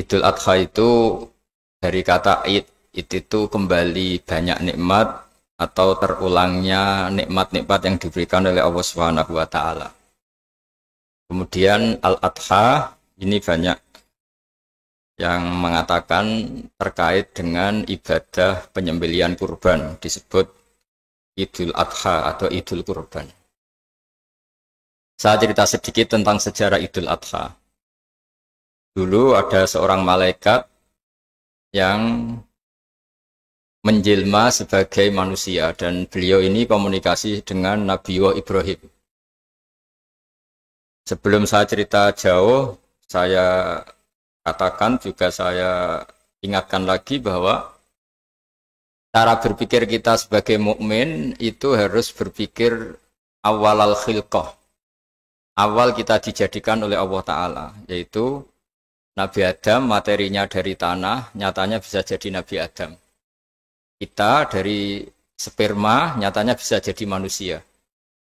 Idul Adha itu dari kata id itu kembali banyak nikmat atau terulangnya nikmat-nikmat yang diberikan oleh Allah Subhanahu wa taala. Kemudian Al-Adha ini banyak yang mengatakan terkait dengan ibadah penyembelihan kurban disebut Idul Adha atau Idul Kurban. Saya cerita sedikit tentang sejarah Idul Adha. Dulu ada seorang malaikat yang menjelma sebagai manusia dan beliau ini komunikasi dengan Nabi Ibrahim. Sebelum saya cerita jauh, saya katakan juga saya ingatkan lagi bahwa cara berpikir kita sebagai mukmin itu harus berpikir awal al-khilqah. Awal kita dijadikan oleh Allah Ta'ala, yaitu Nabi Adam materinya dari tanah, nyatanya bisa jadi Nabi Adam. Kita dari sperma, nyatanya bisa jadi manusia.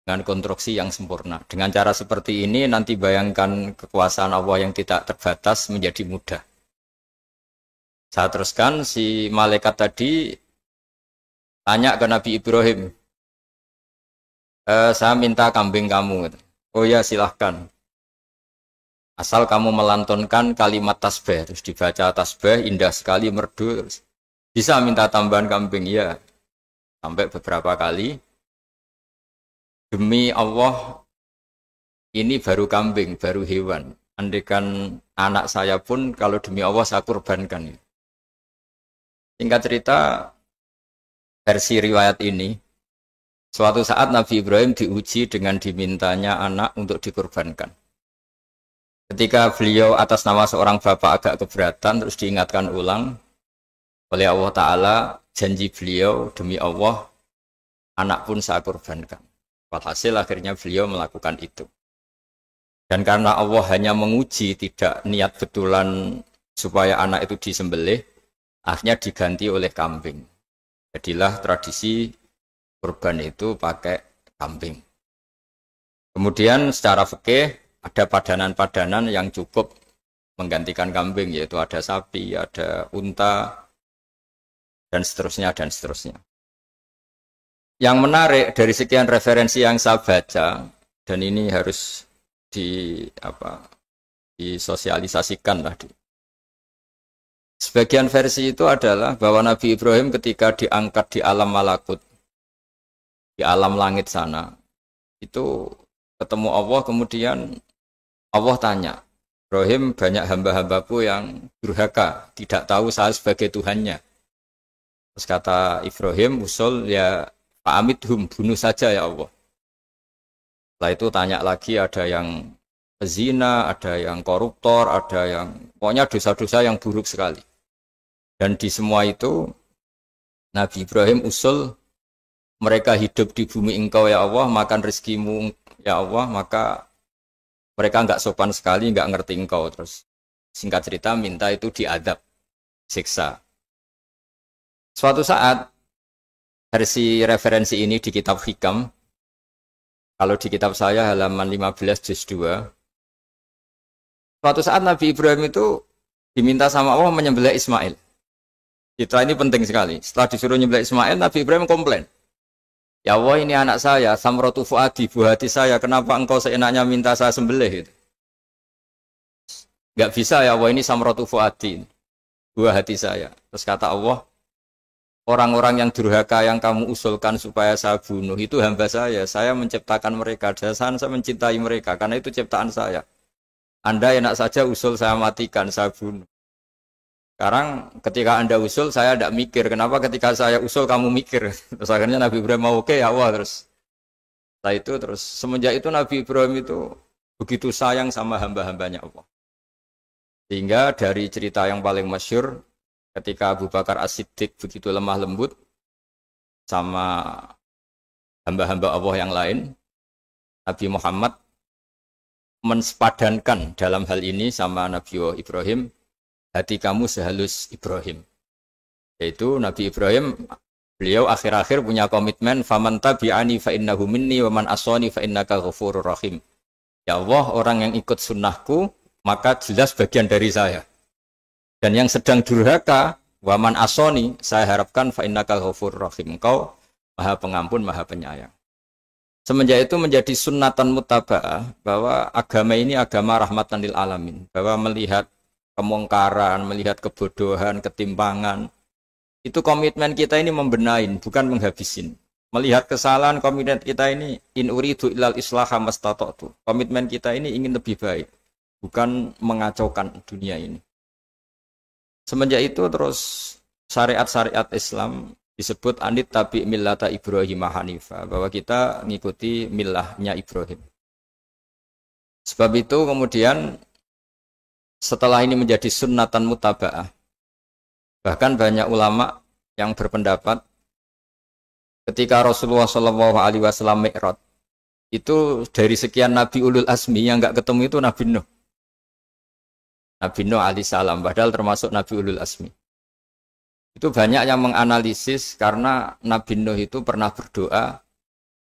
Dengan konstruksi yang sempurna. Dengan cara seperti ini, nanti bayangkan kekuasaan Allah yang tidak terbatas menjadi mudah. Saya teruskan, si malaikat tadi tanya ke Nabi Ibrahim, saya minta kambing kamu. Oh ya, silahkan. Asal kamu melantunkan kalimat tasbih, terus dibaca tasbih, indah sekali, merdu, terus bisa minta tambahan kambing, ya. Sampai beberapa kali. Demi Allah, ini baru kambing, baru hewan. Andaikan anak saya pun, kalau demi Allah saya kurbankan. Singkat cerita, versi riwayat ini, suatu saat Nabi Ibrahim diuji dengan dimintanya anak untuk dikurbankan. Ketika beliau atas nama seorang bapak agak keberatan, terus diingatkan ulang oleh Allah Ta'ala, janji beliau demi Allah, anak pun saya kurbankan. Walhasil akhirnya beliau melakukan itu. Dan karena Allah hanya menguji, tidak niat betulan supaya anak itu disembelih, akhirnya diganti oleh kambing. Jadilah tradisi kurban itu pakai kambing. Kemudian secara fikih, ada padanan-padanan yang cukup menggantikan kambing, yaitu ada sapi, ada unta, dan seterusnya, dan seterusnya. Yang menarik dari sekian referensi yang saya baca, dan ini harus disosialisasikan lah. Sebagian versi itu adalah bahwa Nabi Ibrahim ketika diangkat di alam malakut, di alam langit sana, itu ketemu Allah, kemudian Allah tanya, Ibrahim, banyak hamba-hambaku yang durhaka, tidak tahu saya sebagai Tuhannya. Terus kata Ibrahim, usul ya fa'amidhum, bunuh saja ya Allah. Setelah itu tanya lagi, ada yang pezina, ada yang koruptor, ada yang pokoknya dosa-dosa yang buruk sekali. Dan di semua itu Nabi Ibrahim usul, mereka hidup di bumi engkau ya Allah, makan rezekimu ya Allah, maka mereka enggak sopan sekali, enggak ngerti engkau. Terus singkat cerita minta itu diadab, siksa. Suatu saat, versi referensi ini di kitab Hikam, kalau di kitab saya halaman 15 juz 2, suatu saat Nabi Ibrahim itu diminta sama Allah menyembelih Ismail. Citra ini penting sekali. Setelah disuruh menyembelih Ismail, Nabi Ibrahim komplain. Ya Allah, ini anak saya, samratu fuadi, buah hati saya, kenapa engkau seenaknya minta saya sembelih? Enggak bisa ya Allah, ini samratu fuadi, buah hati saya. Terus kata Allah, orang-orang yang durhaka yang kamu usulkan supaya saya bunuh, itu hamba saya menciptakan mereka, dan saya mencintai mereka, karena itu ciptaan saya. Anda enak saja usul saya matikan, saya bunuh. Sekarang ketika Anda usul, saya tidak mikir. Kenapa ketika saya usul, kamu mikir? Terus akhirnya Nabi Ibrahim mau oke, ya Allah. Setelah itu, terus semenjak itu Nabi Ibrahim itu begitu sayang sama hamba-hambanya Allah. Sehingga dari cerita yang paling masyhur, ketika Abu Bakar As-Siddiq begitu lemah lembut sama hamba-hamba Allah yang lain, Nabi Muhammad mensepadankan dalam hal ini sama Nabi Ibrahim, hati kamu sehalus Ibrahim. Yaitu Nabi Ibrahim, beliau akhir-akhir punya komitmen, faman tabi'ani fa innahu minni wa man asani fa innaka ghafurur rahim. Ya Allah, orang yang ikut sunnahku maka jelas bagian dari saya. Dan yang sedang durhaka, waman asoni, saya harapkan fa innaka ghafurur rahim. Engkau Maha Pengampun, Maha Penyayang. Semenjak itu menjadi sunnatan mutaba'ah bahwa agama ini agama rahmatan lil alamin, bahwa melihat kemungkaran, melihat kebodohan, ketimpangan, itu komitmen kita ini membenahin, bukan menghabisin. Melihat kesalahan, komitmen kita ini in uridu ilal islaha mastata'tu. Komitmen kita ini ingin lebih baik, bukan mengacaukan dunia ini. Semenjak itu terus syariat-syariat Islam disebut anit tabi millata Ibrahim Hanifa, bahwa kita mengikuti millahnya Ibrahim. Sebab itu kemudian setelah ini menjadi sunnatan mutaba'ah, bahkan banyak ulama yang berpendapat ketika Rasulullah SAW Mi'raj, itu dari sekian Nabi Ulul Azmi yang enggak ketemu itu Nabi Nuh. Nabi Nuh alaihissalam, padahal termasuk Nabi Ulul Azmi. Itu banyak yang menganalisis karena Nabi Nuh itu pernah berdoa,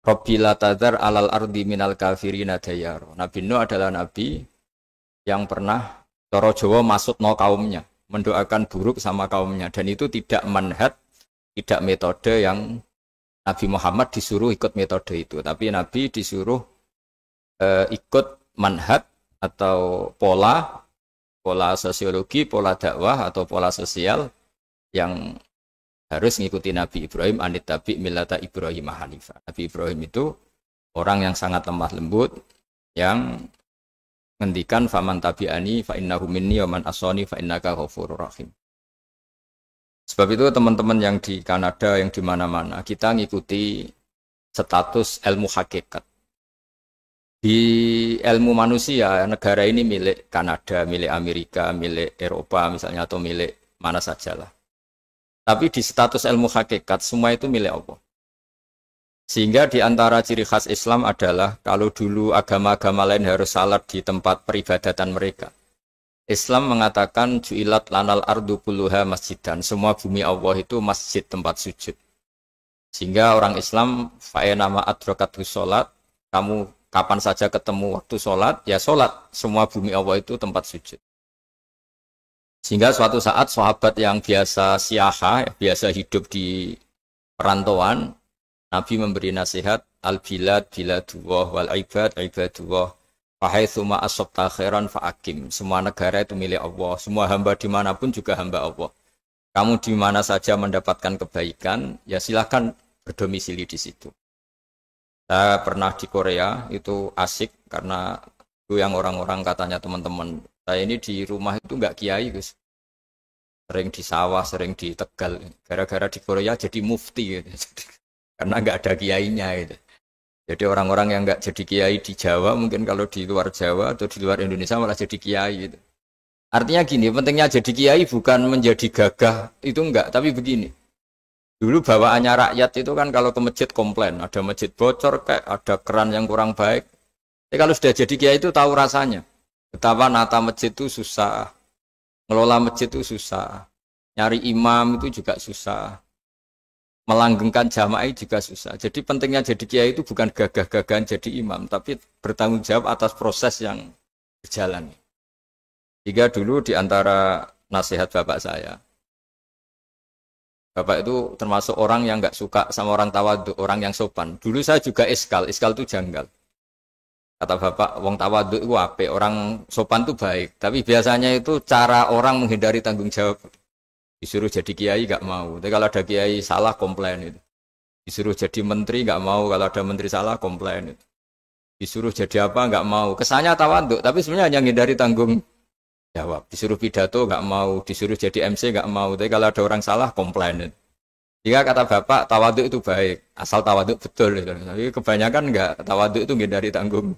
Rabbi la tadhar alal ardi minal kafirina dayar. Nabi Nuh adalah Nabi yang pernah cara Jawa maksud no kaumnya, mendoakan buruk sama kaumnya. Dan itu tidak manhaj, tidak metode yang Nabi Muhammad disuruh ikut metode itu. Tapi Nabi disuruh ikut manhaj atau pola sosiologi, pola dakwah atau pola sosial yang harus mengikuti Nabi Ibrahim anit tabi millata Ibrahim Hanifa. Nabi Ibrahim itu orang yang sangat lemah lembut, yang ngendikan faman tabi'ani fa innahu minni wa man asani fa innaka ghafurur rahim. Sebab itu teman-teman yang di Kanada, yang di mana-mana, kita ngikuti status ilmu hakikat. Di ilmu manusia, negara ini milik Kanada, milik Amerika, milik Eropa misalnya, atau milik mana sajalah. Tapi di status ilmu hakikat, semua itu milik Allah. Sehingga di antara ciri khas Islam adalah kalau dulu agama-agama lain harus salat di tempat peribadatan mereka. Islam mengatakan ju'ilat lanal ardu kulluha masjidan. Semua bumi Allah itu masjid tempat sujud. Sehingga orang Islam fa'enama adrokatu sholat, kamu kapan saja ketemu waktu sholat, ya sholat. Semua bumi Allah itu tempat sujud. Sehingga suatu saat sahabat yang biasa siaha, biasa hidup di perantauan, Nabi memberi nasihat, al-bilad biladullah wal ibad ibadullah, fahaitsuma asabta khairan fa'akim. Semua negara itu milik Allah, semua hamba dimanapun juga hamba Allah. Kamu di mana saja mendapatkan kebaikan, ya silahkan berdomisili di situ. Saya pernah di Korea, itu asik karena itu yang orang-orang katanya teman-teman, saya ini di rumah itu enggak kiai, Gus. Sering di sawah, sering di Tegal. Gara-gara di Korea jadi mufti gitu. Karena enggak ada kiainya gitu. Jadi orang-orang yang enggak jadi kiai di Jawa, mungkin kalau di luar Jawa atau di luar Indonesia malah jadi kiai gitu. Artinya gini, pentingnya jadi kiai bukan menjadi gagah, itu enggak, tapi begini. Dulu bawaannya rakyat itu kan kalau ke masjid komplain, ada masjid bocor kayak ada keran yang kurang baik. Tapi kalau sudah jadi kiai itu tahu rasanya. Betapa nata masjid itu susah, ngelola masjid itu susah, nyari imam itu juga susah, melanggengkan jamaah juga susah. Jadi pentingnya jadi kiai itu bukan gagah-gagahan jadi imam, tapi bertanggung jawab atas proses yang berjalan. Jika dulu di antara nasihat bapak saya, bapak itu termasuk orang yang nggak suka sama orang tawadhu, orang yang sopan. Dulu saya juga iskal itu janggal. Kata bapak, wong tawadhu itu apik, orang sopan itu baik. Tapi biasanya itu cara orang menghindari tanggung jawab. Disuruh jadi kiai nggak mau. Tapi kalau ada kiai salah komplain itu. Disuruh jadi menteri nggak mau, kalau ada menteri salah komplain itu. Disuruh jadi apa nggak mau. Kesannya tawadhu, tapi sebenarnya hanya menghindari tanggung jawab. Disuruh pidato nggak mau, disuruh jadi MC nggak mau. Tapi kalau ada orang salah komplain itu. Jika kata bapak tawadhu itu baik, asal tawadhu betul itu. Tapi kebanyakan nggak, tawadhu itu menghindari tanggung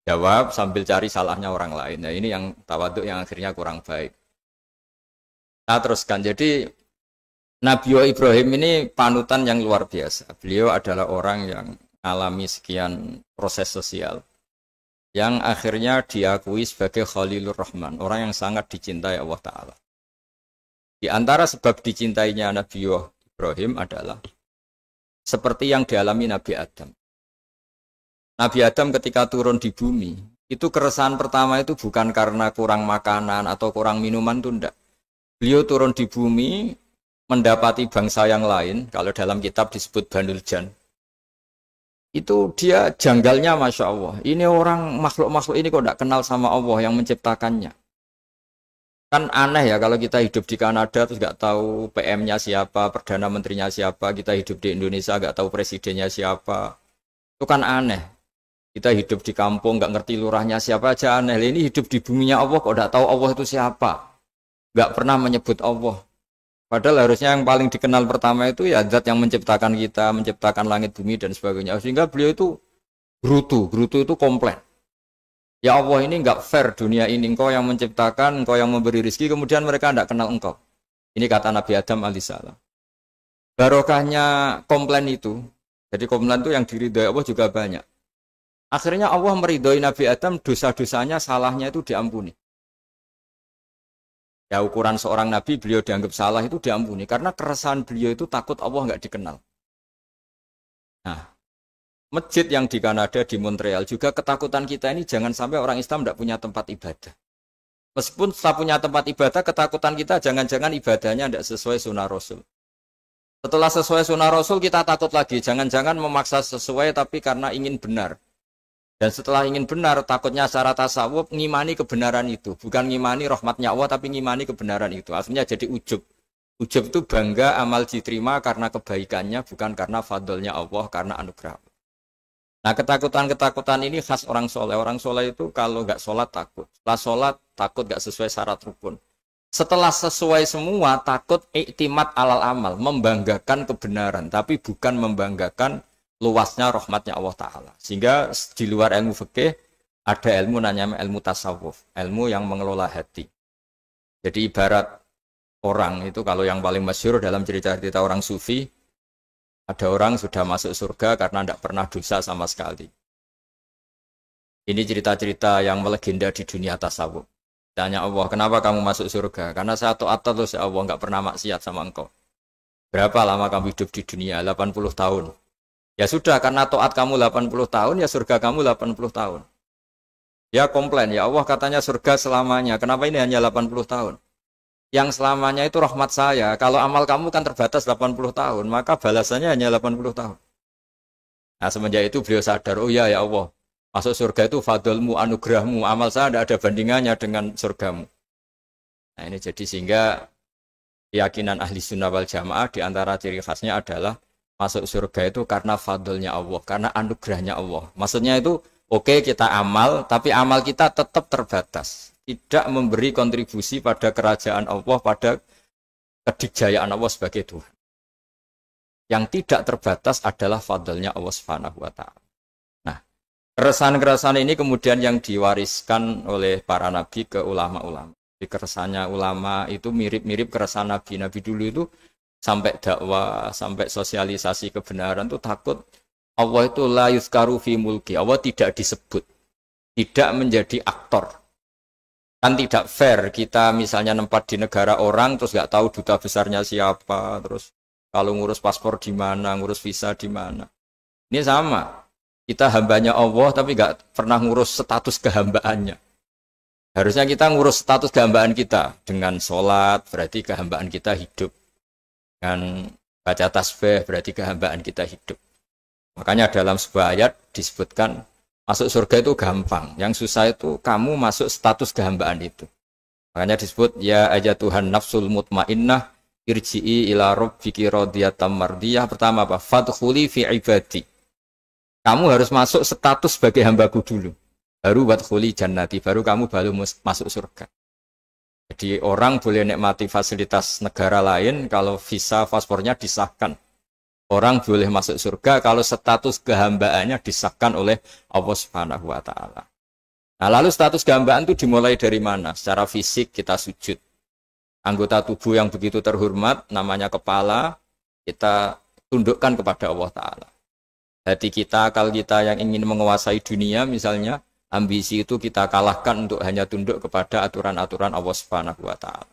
jawab sambil cari salahnya orang lain. Nah ini yang tawadhu yang akhirnya kurang baik. Nah teruskan, jadi Nabi Ibrahim ini panutan yang luar biasa. Beliau adalah orang yang alami sekian proses sosial yang akhirnya diakui sebagai Khalilur Rahman, orang yang sangat dicintai Allah Ta'ala. Di antara sebab dicintainya Nabi Ibrahim adalah seperti yang dialami Nabi Adam. Nabi Adam ketika turun di bumi, itu keresahan pertama itu bukan karena kurang makanan atau kurang minuman, itu enggak. Beliau turun di bumi, mendapati bangsa yang lain, kalau dalam kitab disebut Banul Jan. Itu dia janggalnya Masya Allah. Ini orang makhluk-makhluk ini kok tidak kenal sama Allah yang menciptakannya. Kan aneh ya kalau kita hidup di Kanada terus nggak tahu PM-nya siapa, Perdana Menterinya siapa, kita hidup di Indonesia nggak tahu presidennya siapa. Itu kan aneh. Kita hidup di kampung nggak ngerti lurahnya siapa aja aneh. Ini hidup di buminya Allah kok nggak tahu Allah itu siapa. Nggak pernah menyebut Allah. Padahal harusnya yang paling dikenal pertama itu ya zat yang menciptakan kita, menciptakan langit bumi dan sebagainya. Sehingga beliau itu gerutu itu komplain. Ya Allah ini enggak fair dunia ini, engkau yang menciptakan, engkau yang memberi rezeki, kemudian mereka tidak kenal engkau. Ini kata Nabi Adam alaihissalam. Barokahnya komplain itu, jadi komplain itu yang diridhoi Allah juga banyak. Akhirnya Allah meridhoi Nabi Adam, dosa-dosanya, salahnya itu diampuni. Ya ukuran seorang Nabi, beliau dianggap salah itu diampuni, karena keresahan beliau itu takut Allah enggak dikenal. Nah, masjid yang di Kanada, di Montreal juga ketakutan kita ini jangan sampai orang Islam tidak punya tempat ibadah. Meskipun setelah punya tempat ibadah, ketakutan kita jangan-jangan ibadahnya tidak sesuai sunnah Rasul. Setelah sesuai sunnah Rasul kita takut lagi, jangan-jangan memaksa sesuai tapi karena ingin benar. Dan setelah ingin benar, takutnya secara tasawuf ngimani kebenaran itu. Bukan ngimani rahmatnya Allah tapi ngimani kebenaran itu. Akhirnya jadi ujub. Ujub itu bangga amal diterima karena kebaikannya, bukan karena fadlnya Allah, karena anugerah. Nah ketakutan-ketakutan ini khas orang soleh. Orang soleh itu kalau nggak sholat takut. Setelah sholat takut nggak sesuai syarat rukun. Setelah sesuai semua takut iktimat alal amal. Membanggakan kebenaran. Tapi bukan membanggakan luasnya rahmatnya Allah Ta'ala. Sehingga di luar ilmu fikih ada ilmu namanya ilmu tasawuf. Ilmu yang mengelola hati. Jadi ibarat orang itu kalau yang paling masyhur dalam cerita-cerita orang sufi. Ada orang sudah masuk surga karena tidak pernah dosa sama sekali. Ini cerita-cerita yang melegenda di dunia tasawuf. Tanya Allah, kenapa kamu masuk surga? Karena saya taat terus ya Allah, nggak pernah maksiat sama engkau. Berapa lama kamu hidup di dunia? 80 tahun. Ya sudah, karena taat kamu 80 tahun, ya surga kamu 80 tahun. Ya komplain, ya Allah katanya surga selamanya. Kenapa ini hanya 80 tahun? Yang selamanya itu rahmat saya. Kalau amal kamu kan terbatas 80 tahun, maka balasannya hanya 80 tahun. Nah semenjak itu beliau sadar, oh ya ya Allah, masuk surga itu fadlmu, anugerahmu, amal saya tidak ada bandingannya dengan surgamu. Nah ini jadi sehingga keyakinan ahli sunnah wal jamaah diantara ciri khasnya adalah masuk surga itu karena fadlnya Allah, karena anugerahnya Allah. Maksudnya itu oke, kita amal, tapi amal kita tetap terbatas. Tidak memberi kontribusi pada kerajaan Allah, pada kedikjayaan Allah sebagai Tuhan. Yang tidak terbatas adalah fadlnya Allah Subhanahu wa Ta'ala. Nah, keresahan-keresahan ini kemudian yang diwariskan oleh para nabi ke ulama-ulama. Di keresahannya ulama itu mirip-mirip keresahan nabi. Nabi dulu itu sampai dakwah, sampai sosialisasi kebenaran itu takut Allah itu la yuzkaru fi mulki. Allah tidak disebut, tidak menjadi aktor. Kan tidak fair kita misalnya nempat di negara orang terus nggak tahu duta besarnya siapa, terus kalau ngurus paspor di mana, ngurus visa di mana. Ini sama, kita hambanya Allah tapi nggak pernah ngurus status kehambaannya. Harusnya kita ngurus status kehambaan kita dengan sholat, berarti kehambaan kita hidup. Dengan baca tasbih berarti kehambaan kita hidup. Makanya dalam sebuah ayat disebutkan masuk surga itu gampang, yang susah itu kamu masuk status kehambaan itu. Makanya disebut ya aja Tuhan nafsul mutmainnah irji'i ila rabbiki radiyatan mardiyah. Pertama apa? Fadkhuli fi ibadi. Kamu harus masuk status sebagai hambaku dulu. Baru wadkhuli jannati, baru kamu masuk surga. Jadi orang boleh nikmati fasilitas negara lain kalau visa paspornya disahkan. Orang boleh masuk surga kalau status kehambaannya disahkan oleh Allah Subhanahu wa Ta'ala. Nah, lalu status kehambaan itu dimulai dari mana? Secara fisik kita sujud. Anggota tubuh yang begitu terhormat, namanya kepala, kita tundukkan kepada Allah Ta'ala. Hati kita, akal kita yang ingin menguasai dunia, misalnya, ambisi itu kita kalahkan untuk hanya tunduk kepada aturan-aturan Allah Subhanahu wa Ta'ala.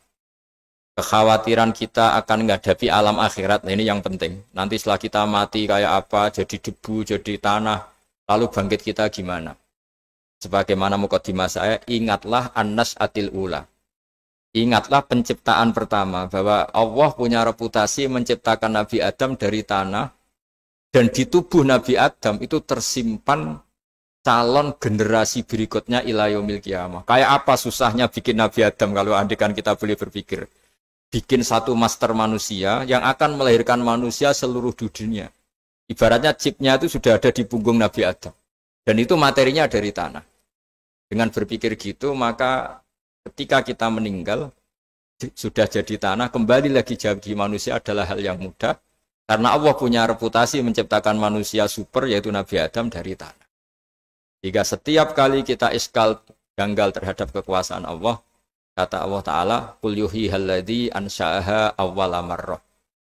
Kekhawatiran kita akan menghadapi alam akhirat, nah ini yang penting. Nanti setelah kita mati kayak apa, jadi debu, jadi tanah, lalu bangkit kita gimana? Sebagaimana mukadimah saya, ingatlah an-nas'atil ula. Ingatlah penciptaan pertama, bahwa Allah punya reputasi menciptakan Nabi Adam dari tanah, dan di tubuh Nabi Adam itu tersimpan calon generasi berikutnya ila yaumil qiyamah. Kayak apa susahnya bikin Nabi Adam kalau andikan kita boleh berpikir. Bikin satu master manusia yang akan melahirkan manusia seluruh dunia. Ibaratnya chipnya itu sudah ada di punggung Nabi Adam. Dan itu materinya dari tanah. Dengan berpikir gitu, maka ketika kita meninggal, sudah jadi tanah, kembali lagi jadi manusia adalah hal yang mudah. Karena Allah punya reputasi menciptakan manusia super, yaitu Nabi Adam dari tanah. Jika setiap kali kita iskal janggal terhadap kekuasaan Allah, kata Allah Ta'ala, Qul yuhihal ladzi ansha'aha awwala marrah.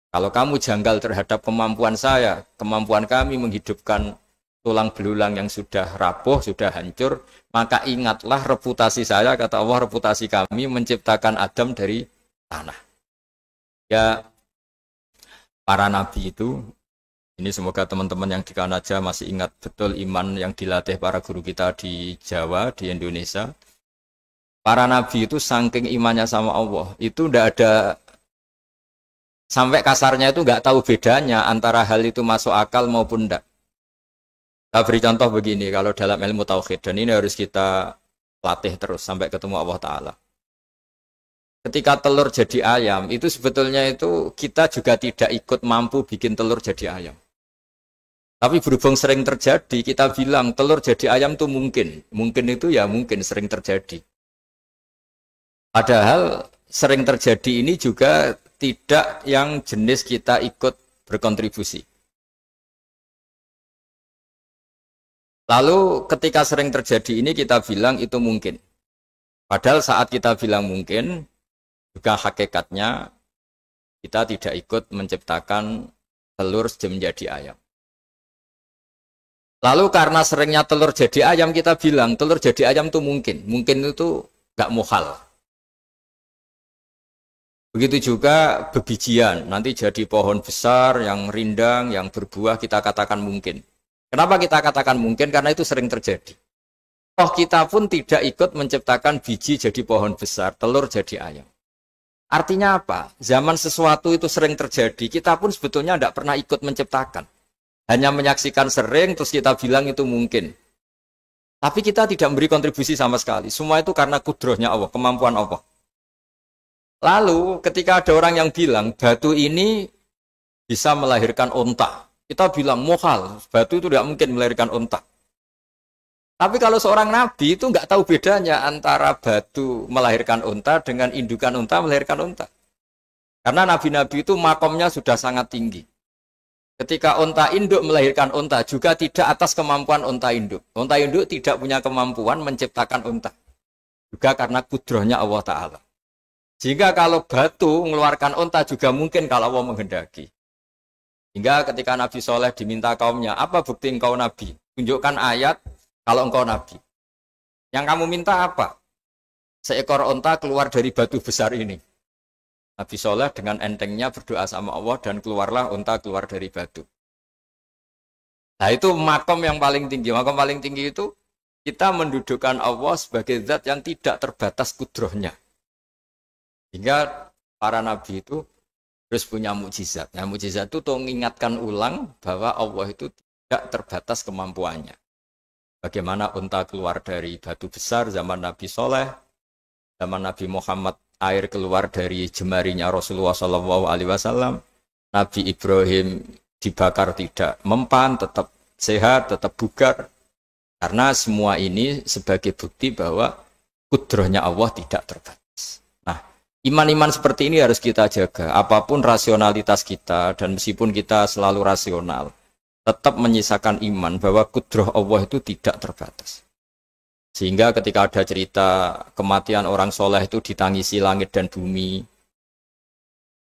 Kalau kamu janggal terhadap kemampuan saya, kemampuan kami menghidupkan tulang belulang yang sudah rapuh, sudah hancur, maka ingatlah reputasi saya, kata Allah, reputasi kami menciptakan Adam dari tanah. Ya, para nabi itu, ini semoga teman-teman yang di Kanaja masih ingat betul iman yang dilatih para guru kita di Jawa, di Indonesia. Para nabi itu saking imannya sama Allah, itu tidak ada, sampai kasarnya itu nggak tahu bedanya antara hal itu masuk akal maupun tidak. Saya beri contoh begini, kalau dalam ilmu tauhid, dan ini harus kita latih terus sampai ketemu Allah Ta'ala. Ketika telur jadi ayam, itu sebetulnya itu kita juga tidak ikut mampu bikin telur jadi ayam. Tapi berhubung sering terjadi, kita bilang telur jadi ayam itu mungkin. Mungkin itu ya mungkin sering terjadi. Padahal sering terjadi ini juga tidak yang jenis kita ikut berkontribusi. Lalu ketika sering terjadi ini kita bilang itu mungkin. Padahal saat kita bilang mungkin, juga hakikatnya kita tidak ikut menciptakan telur menjadi ayam. Lalu karena seringnya telur jadi ayam, kita bilang telur jadi ayam itu mungkin. Mungkin itu gak muhal. Begitu juga bebijian, nanti jadi pohon besar yang rindang, yang berbuah, kita katakan mungkin. Kenapa kita katakan mungkin? Karena itu sering terjadi. Toh kita pun tidak ikut menciptakan biji jadi pohon besar, telur jadi ayam. Artinya apa? Zaman sesuatu itu sering terjadi, kita pun sebetulnya tidak pernah ikut menciptakan. Hanya menyaksikan sering, terus kita bilang itu mungkin. Tapi kita tidak memberi kontribusi sama sekali. Semua itu karena kudrohnya Allah, kemampuan Allah. Lalu ketika ada orang yang bilang, batu ini bisa melahirkan onta. Kita bilang mohal, batu itu tidak mungkin melahirkan onta. Tapi kalau seorang nabi itu nggak tahu bedanya antara batu melahirkan onta dengan indukan onta melahirkan onta. Karena nabi-nabi itu makomnya sudah sangat tinggi. Ketika onta induk melahirkan onta juga tidak atas kemampuan onta induk. Onta induk tidak punya kemampuan menciptakan onta. Juga karena kudrohnya Allah Ta'ala. Sehingga kalau batu mengeluarkan onta juga mungkin kalau Allah menghendaki. Hingga ketika Nabi Soleh diminta kaumnya, apa bukti engkau Nabi? Tunjukkan ayat kalau engkau Nabi. Yang kamu minta apa? Seekor onta keluar dari batu besar ini. Nabi Soleh dengan entengnya berdoa sama Allah dan keluarlah onta keluar dari batu. Nah itu makom yang paling tinggi. Makom paling tinggi itu kita mendudukkan Allah sebagai zat yang tidak terbatas kudrohnya. Hingga para nabi itu terus punya mukjizat. Nah, mukjizat itu untuk mengingatkan ulang bahwa Allah itu tidak terbatas kemampuannya. Bagaimana unta keluar dari batu besar zaman Nabi Soleh, zaman Nabi Muhammad air keluar dari jemarinya Rasulullah SAW, Nabi Ibrahim dibakar tidak mempan, tetap sehat, tetap bugar. Karena semua ini sebagai bukti bahwa kudrohnya Allah tidak terbatas. Iman-iman seperti ini harus kita jaga. Apapun rasionalitas kita, dan meskipun kita selalu rasional, tetap menyisakan iman bahwa kudroh Allah itu tidak terbatas. Sehingga ketika ada cerita kematian orang soleh itu ditangisi langit dan bumi,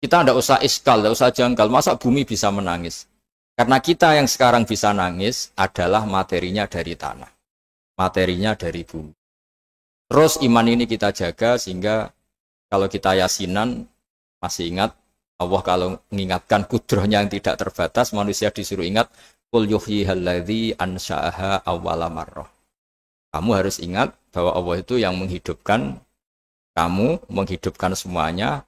kita tidak usah iskal, tidak usah janggal. Masa bumi bisa menangis? Karena kita yang sekarang bisa nangis adalah materinya dari tanah. Materinya dari bumi. Terus iman ini kita jaga sehingga kalau kita yasinan, masih ingat, Allah kalau mengingatkan kudrohnya yang tidak terbatas, manusia disuruh ingat, Qul yuhyihal ladzi ansha'aha awwala marrah. Kamu harus ingat bahwa Allah itu yang menghidupkan kamu, menghidupkan semuanya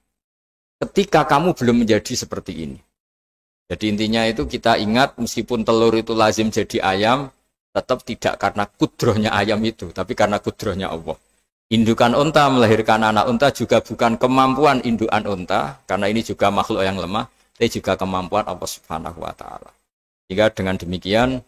ketika kamu belum menjadi seperti ini. Jadi intinya itu kita ingat meskipun telur itu lazim jadi ayam, tetap tidak karena kudrohnya ayam itu, tapi karena kudrohnya Allah. Indukan unta melahirkan anak unta juga bukan kemampuan indukan unta, karena ini juga makhluk yang lemah, tapi juga kemampuan Allah Subhanahu wa Ta'ala. Jika dengan demikian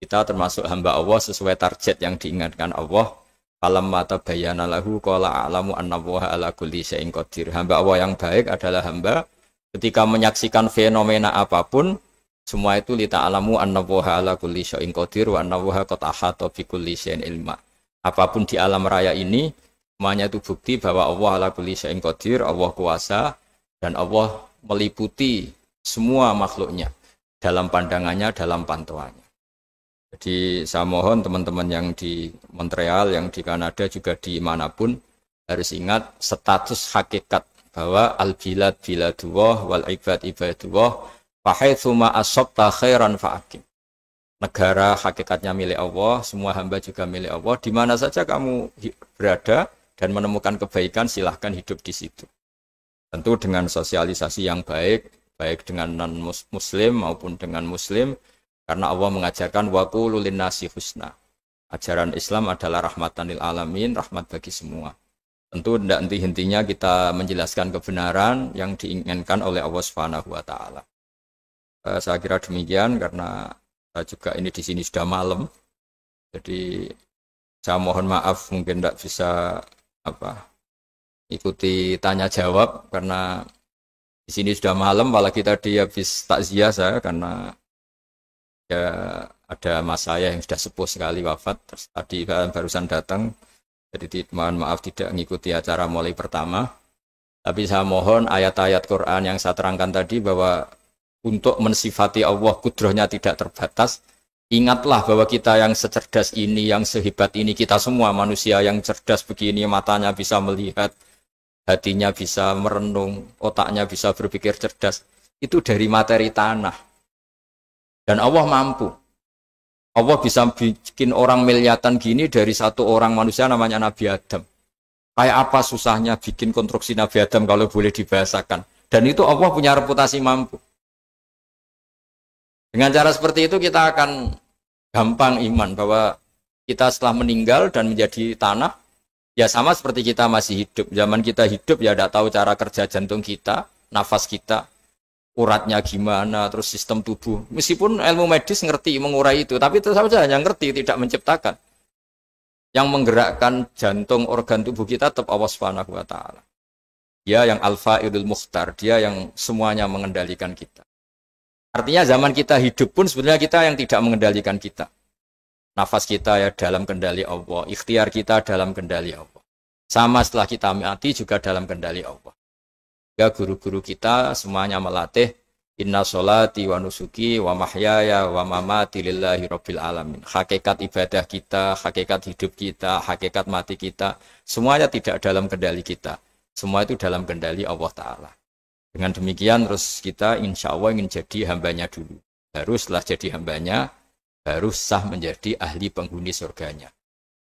kita termasuk hamba Allah sesuai target yang diingatkan Allah. Falamma tabayyana lahu qala a'lamu annallaha ala kulli syai'in qadir. Hamba Allah yang baik adalah hamba ketika menyaksikan fenomena apapun, semua itu li ta'lamu annallaha ala kulli syai'in qadir wa annallaha qad ahata bi kulli syai'in ilma. Apapun di alam raya ini semuanya itu bukti bahwa Allah ala kulli syai'in qadir, Allah kuasa dan Allah meliputi semua makhluknya dalam pandangannya, dalam pantauannya. Jadi saya mohon teman-teman yang di Montreal, yang di Kanada juga di manapun harus ingat status hakikat bahwa al-bilad biladullah wal ibad ibadullah fa haitsu ma asabta khairan fa'akim. Negara hakikatnya milik Allah, semua hamba juga milik Allah. Di mana saja kamu berada dan menemukan kebaikan, silahkan hidup di situ. Tentu dengan sosialisasi yang baik, baik dengan non-muslim maupun dengan muslim, karena Allah mengajarkan waqulu linnasi husna. Ajaran Islam adalah rahmatan lil alamin, rahmat bagi semua. Tentu tidak henti-hentinya kita menjelaskan kebenaran yang diinginkan oleh Allah Subhanahu wa Ta'ala. Saya kira demikian karena saya juga ini di sini sudah malam. Jadi saya mohon maaf mungkin tidak bisa ikuti tanya jawab karena di sini sudah malam, apalagi tadi habis takziah saya karena ya ada mas saya yang sudah sepuh sekali wafat, terus tadi barusan datang, jadi mohon maaf tidak mengikuti acara mulai pertama. Tapi saya mohon ayat-ayat Quran yang saya terangkan tadi bahwa untuk mensifati Allah kudrohnya tidak terbatas. Ingatlah bahwa kita yang secerdas ini, yang sehebat ini, kita semua manusia yang cerdas begini, matanya bisa melihat, hatinya bisa merenung, otaknya bisa berpikir cerdas, itu dari materi tanah. Dan Allah mampu. Allah bisa bikin orang miliatan gini dari satu orang manusia namanya Nabi Adam. Kayak apa susahnya bikin konstruksi Nabi Adam kalau boleh dibahasakan. Dan itu Allah punya reputasi mampu. Dengan cara seperti itu kita akan gampang iman bahwa kita setelah meninggal dan menjadi tanah, ya sama seperti kita masih hidup. Zaman kita hidup ya tidak tahu cara kerja jantung kita, nafas kita, uratnya gimana, terus sistem tubuh. Meskipun ilmu medis ngerti mengurai itu, tapi tetap saja hanya ngerti, tidak menciptakan. Yang menggerakkan jantung, organ tubuh kita tetap Allah Subhanahu wa Ta'ala. Dia yang Al-Fa'idul Mukhtar, dia yang semuanya mengendalikan kita. Artinya zaman kita hidup pun sebenarnya kita yang tidak mengendalikan kita. Nafas kita ya dalam kendali Allah, ikhtiar kita dalam kendali Allah. Sama setelah kita mati juga dalam kendali Allah. Ya guru-guru kita semuanya melatih inna sholati wa nusuki wa mahyaya wa mamati lillahi rabbil alamin. Hakikat ibadah kita, hakikat hidup kita, hakikat mati kita, semuanya tidak dalam kendali kita. Semua itu dalam kendali Allah Ta'ala. Dengan demikian terus kita insya Allah ingin jadi hambanya dulu. Baru setelah jadi hambanya, baru sah menjadi ahli penghuni surganya.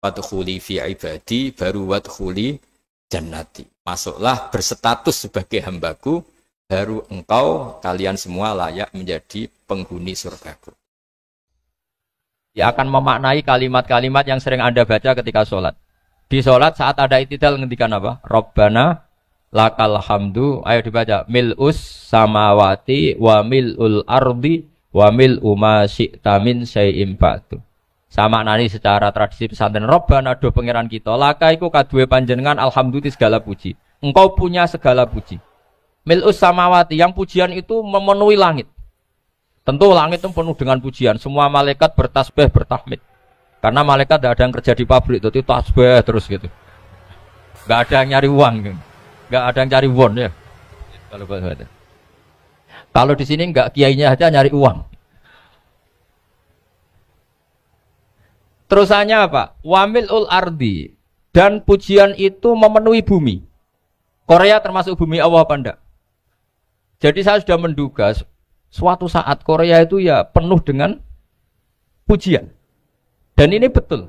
Wadkhuli fi ibadi, baru wadkhuli jannati. Masuklah berstatus sebagai hambaku, baru engkau, kalian semua layak menjadi penghuni surgaku. Dia akan memaknai kalimat-kalimat yang sering Anda baca ketika sholat. Di sholat saat ada i'tidal ngendikan apa? Rabbana lakal hamdu, ayo dibaca mil'us samawati wa mil'ul ardi wa mil'u ma syi'ta min syai'im ba'du. Sama nani secara tradisi pesantren, Rabbana do pangeran kita, laka iku kaduwe panjenengan alhamdulillah segala puji. Engkau punya segala puji. Mil'us samawati, yang pujian itu memenuhi langit. Tentu langit itu penuh dengan pujian. Semua malaikat bertasbih, bertahmid. Karena malaikat tidak ada yang kerja di pabrik, itu tasbih terus gitu. Gak ada yang nyari uang gitu. Enggak ada yang cari won ya. Kalau di sini enggak, kiainya aja nyari uang. Terusannya apa? Wamilul ardi, dan pujian itu memenuhi bumi. Korea termasuk bumi Allah apa enggak? Jadi saya sudah menduga suatu saat Korea itu ya penuh dengan pujian. Dan ini betul.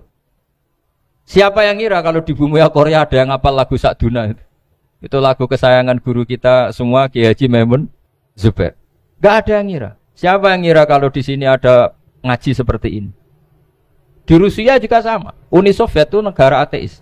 Siapa yang ngira kalau di bumi Korea ada yang hafal lagu Sakduna itu? Itu lagu kesayangan guru kita semua, Kiai Haji Maimun Zubair. Gak ada yang ngira. Siapa yang ngira kalau di sini ada ngaji seperti ini? Di Rusia juga sama. Uni Soviet itu negara ateis.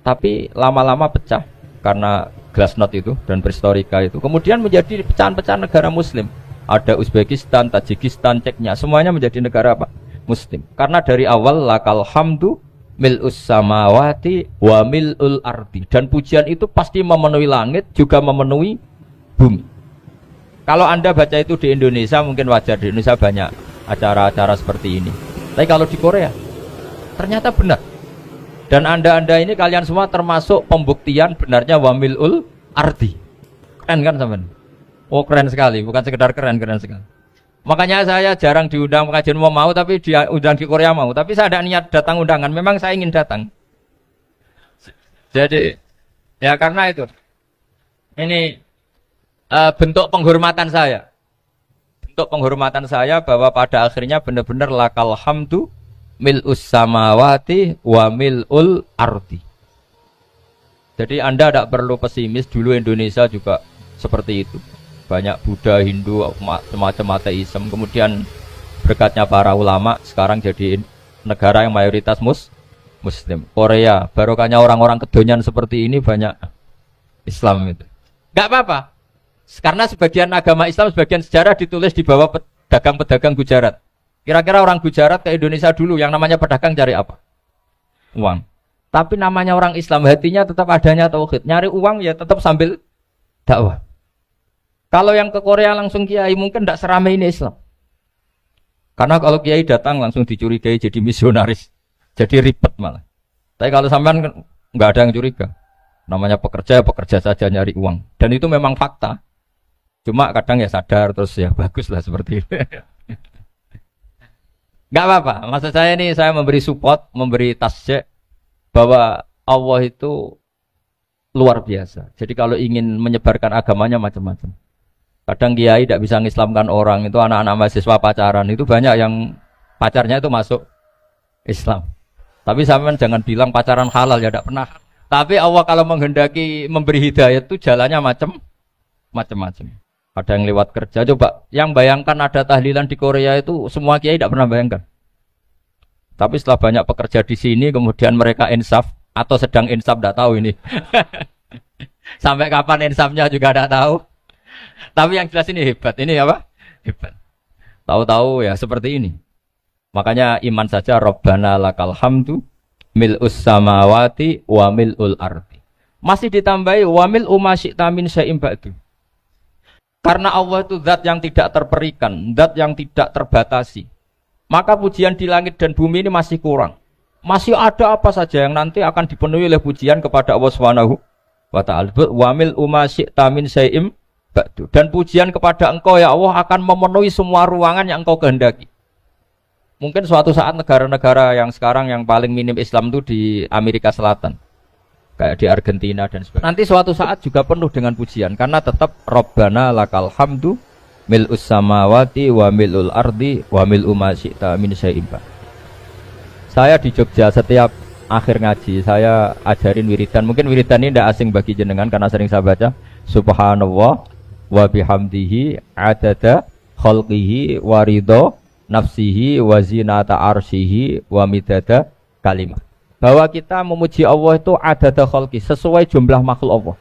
Tapi lama-lama pecah karena Glasnost itu dan Perestroika itu. Kemudian menjadi pecahan-pecahan negara Muslim. Ada Uzbekistan, Tajikistan, Ceknya, semuanya menjadi negara apa? Muslim. Karena dari awal lakal hamdu mil'us samawati wa mil'ul ardi. Dan pujian itu pasti memenuhi langit, juga memenuhi bumi. Kalau Anda baca itu di Indonesia, mungkin wajar. Di Indonesia banyak acara-acara seperti ini. Tapi kalau di Korea, ternyata benar. Dan Anda ini kalian semua termasuk pembuktian benarnya wa mil'ul ardi. Keren kan teman? Oh keren sekali, bukan sekedar keren, keren sekali. Makanya saya jarang diundang pengajian mau, tapi diundang di Korea mau. Tapi saya ada niat datang undangan, memang saya ingin datang. Jadi, ya karena itu. Ini bentuk penghormatan saya. Bentuk penghormatan saya bahwa pada akhirnya benar-benar lakal hamdu mil'us samawati wa mil'ul ardi. Jadi Anda tidak perlu pesimis, dulu Indonesia juga seperti itu. Banyak Buddha, Hindu, semacam ateisme. Kemudian berkatnya para ulama sekarang jadi negara yang mayoritas Muslim. Korea, barokahnya orang-orang kedonyan seperti ini banyak Islam itu. Gak apa-apa. Karena sebagian agama Islam, sebagian sejarah ditulis di bawah pedagang-pedagang Gujarat. Kira-kira orang Gujarat ke Indonesia dulu yang namanya pedagang cari apa? Uang. Tapi namanya orang Islam, hatinya tetap adanya tauhid. Nyari uang ya tetap sambil dakwah. Kalau yang ke Korea langsung kiai mungkin tidak seramai ini Islam. Karena kalau kiai datang langsung dicurigai jadi misionaris. Jadi ribet malah. Tapi kalau sampean nggak ada yang curiga. Namanya pekerja, pekerja saja nyari uang. Dan itu memang fakta. Cuma kadang ya sadar terus ya bagus lah seperti itu. Nggak apa-apa. Maksud saya ini saya memberi support, memberi tasjek bahwa Allah itu luar biasa. Jadi kalau ingin menyebarkan agamanya macam-macam. Kadang kiai tidak bisa mengislamkan orang, itu anak-anak mahasiswa pacaran, itu banyak yang pacarnya itu masuk Islam. Tapi sampean jangan bilang pacaran halal, ya tidak pernah. Tapi Allah kalau menghendaki memberi hidayah itu jalannya macam-macam. Ada yang lewat kerja, coba yang bayangkan ada tahlilan di Korea itu semua kiai tidak pernah bayangkan. Tapi setelah banyak pekerja di sini, kemudian mereka insaf atau sedang insaf, tidak tahu ini. Sampai kapan insafnya juga tidak tahu. Tapi yang jelas ini hebat. Ini apa? Hebat. Tahu-tahu ya seperti ini. Makanya iman saja Rabbana lakal hamdu mil'us samawati wa mil'ul ardi. Masih ditambahi wa mil'u ma syi'ta min syai'in ba'du. Karena Allah itu zat yang tidak terperikan, zat yang tidak terbatasi. Maka pujian di langit dan bumi ini masih kurang. Masih ada apa saja yang nanti akan dipenuhi oleh pujian kepada Allah Subhanahu wa ta'ala. Wa mil'u ma syi'ta min syai'in ba'du. Dan pujian kepada Engkau ya Allah akan memenuhi semua ruangan yang Engkau kehendaki. Mungkin suatu saat negara-negara yang sekarang yang paling minim Islam itu di Amerika Selatan. Kayak di Argentina dan sebagainya. Nanti suatu saat juga penuh dengan pujian. Karena tetap Rabbana lakal hamdu mil'us samawati wa mil'ul ardi wa mil'u ma syi'ta min syai'in ba'du. Saya di Jogja setiap akhir ngaji saya ajarin wiridan. Mungkin wiridan ini tidak asing bagi jenengan karena sering saya baca. Subhanallah wa bihamdihi adada khalqihi wa ridho nafsihi wa zinata arsyihi wa midada kalimah. Bahwa kita memuji Allah itu adada khalqi, sesuai jumlah makhluk Allah.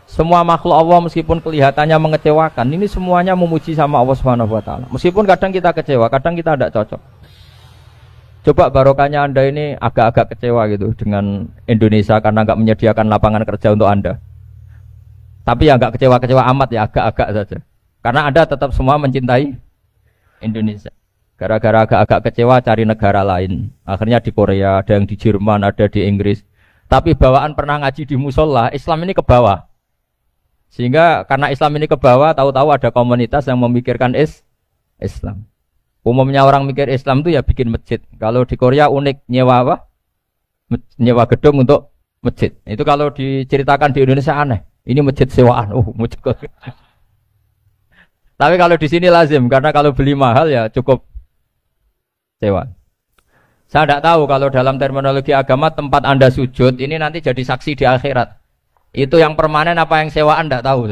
Semua makhluk Allah meskipun kelihatannya mengecewakan, ini semuanya memuji sama Allah Subhanahu wa taala. Meskipun kadang kita kecewa, kadang kita tidak cocok. Coba barokahnya Anda ini agak-agak kecewa gitu dengan Indonesia karena nggak menyediakan lapangan kerja untuk Anda. Tapi ya nggak kecewa-kecewa amat ya, agak-agak saja. Karena Anda tetap semua mencintai Indonesia. Gara-gara agak-agak kecewa cari negara lain. Akhirnya di Korea, ada yang di Jerman, ada di Inggris. Tapi bawaan pernah ngaji di musola, Islam ini ke bawah. Sehingga karena Islam ini ke bawah, tahu-tahu ada komunitas yang memikirkan Islam. Umumnya orang mikir Islam itu ya bikin masjid. Kalau di Korea unik, nyewa apa? Nyewa gedung untuk masjid. Itu kalau diceritakan di Indonesia aneh. Ini masjid sewaan. Masjid. Tapi kalau di sini lazim, karena kalau beli mahal ya cukup sewa. Saya tidak tahu kalau dalam terminologi agama tempat Anda sujud ini nanti jadi saksi di akhirat. Itu yang permanen apa yang sewaan enggak tahu.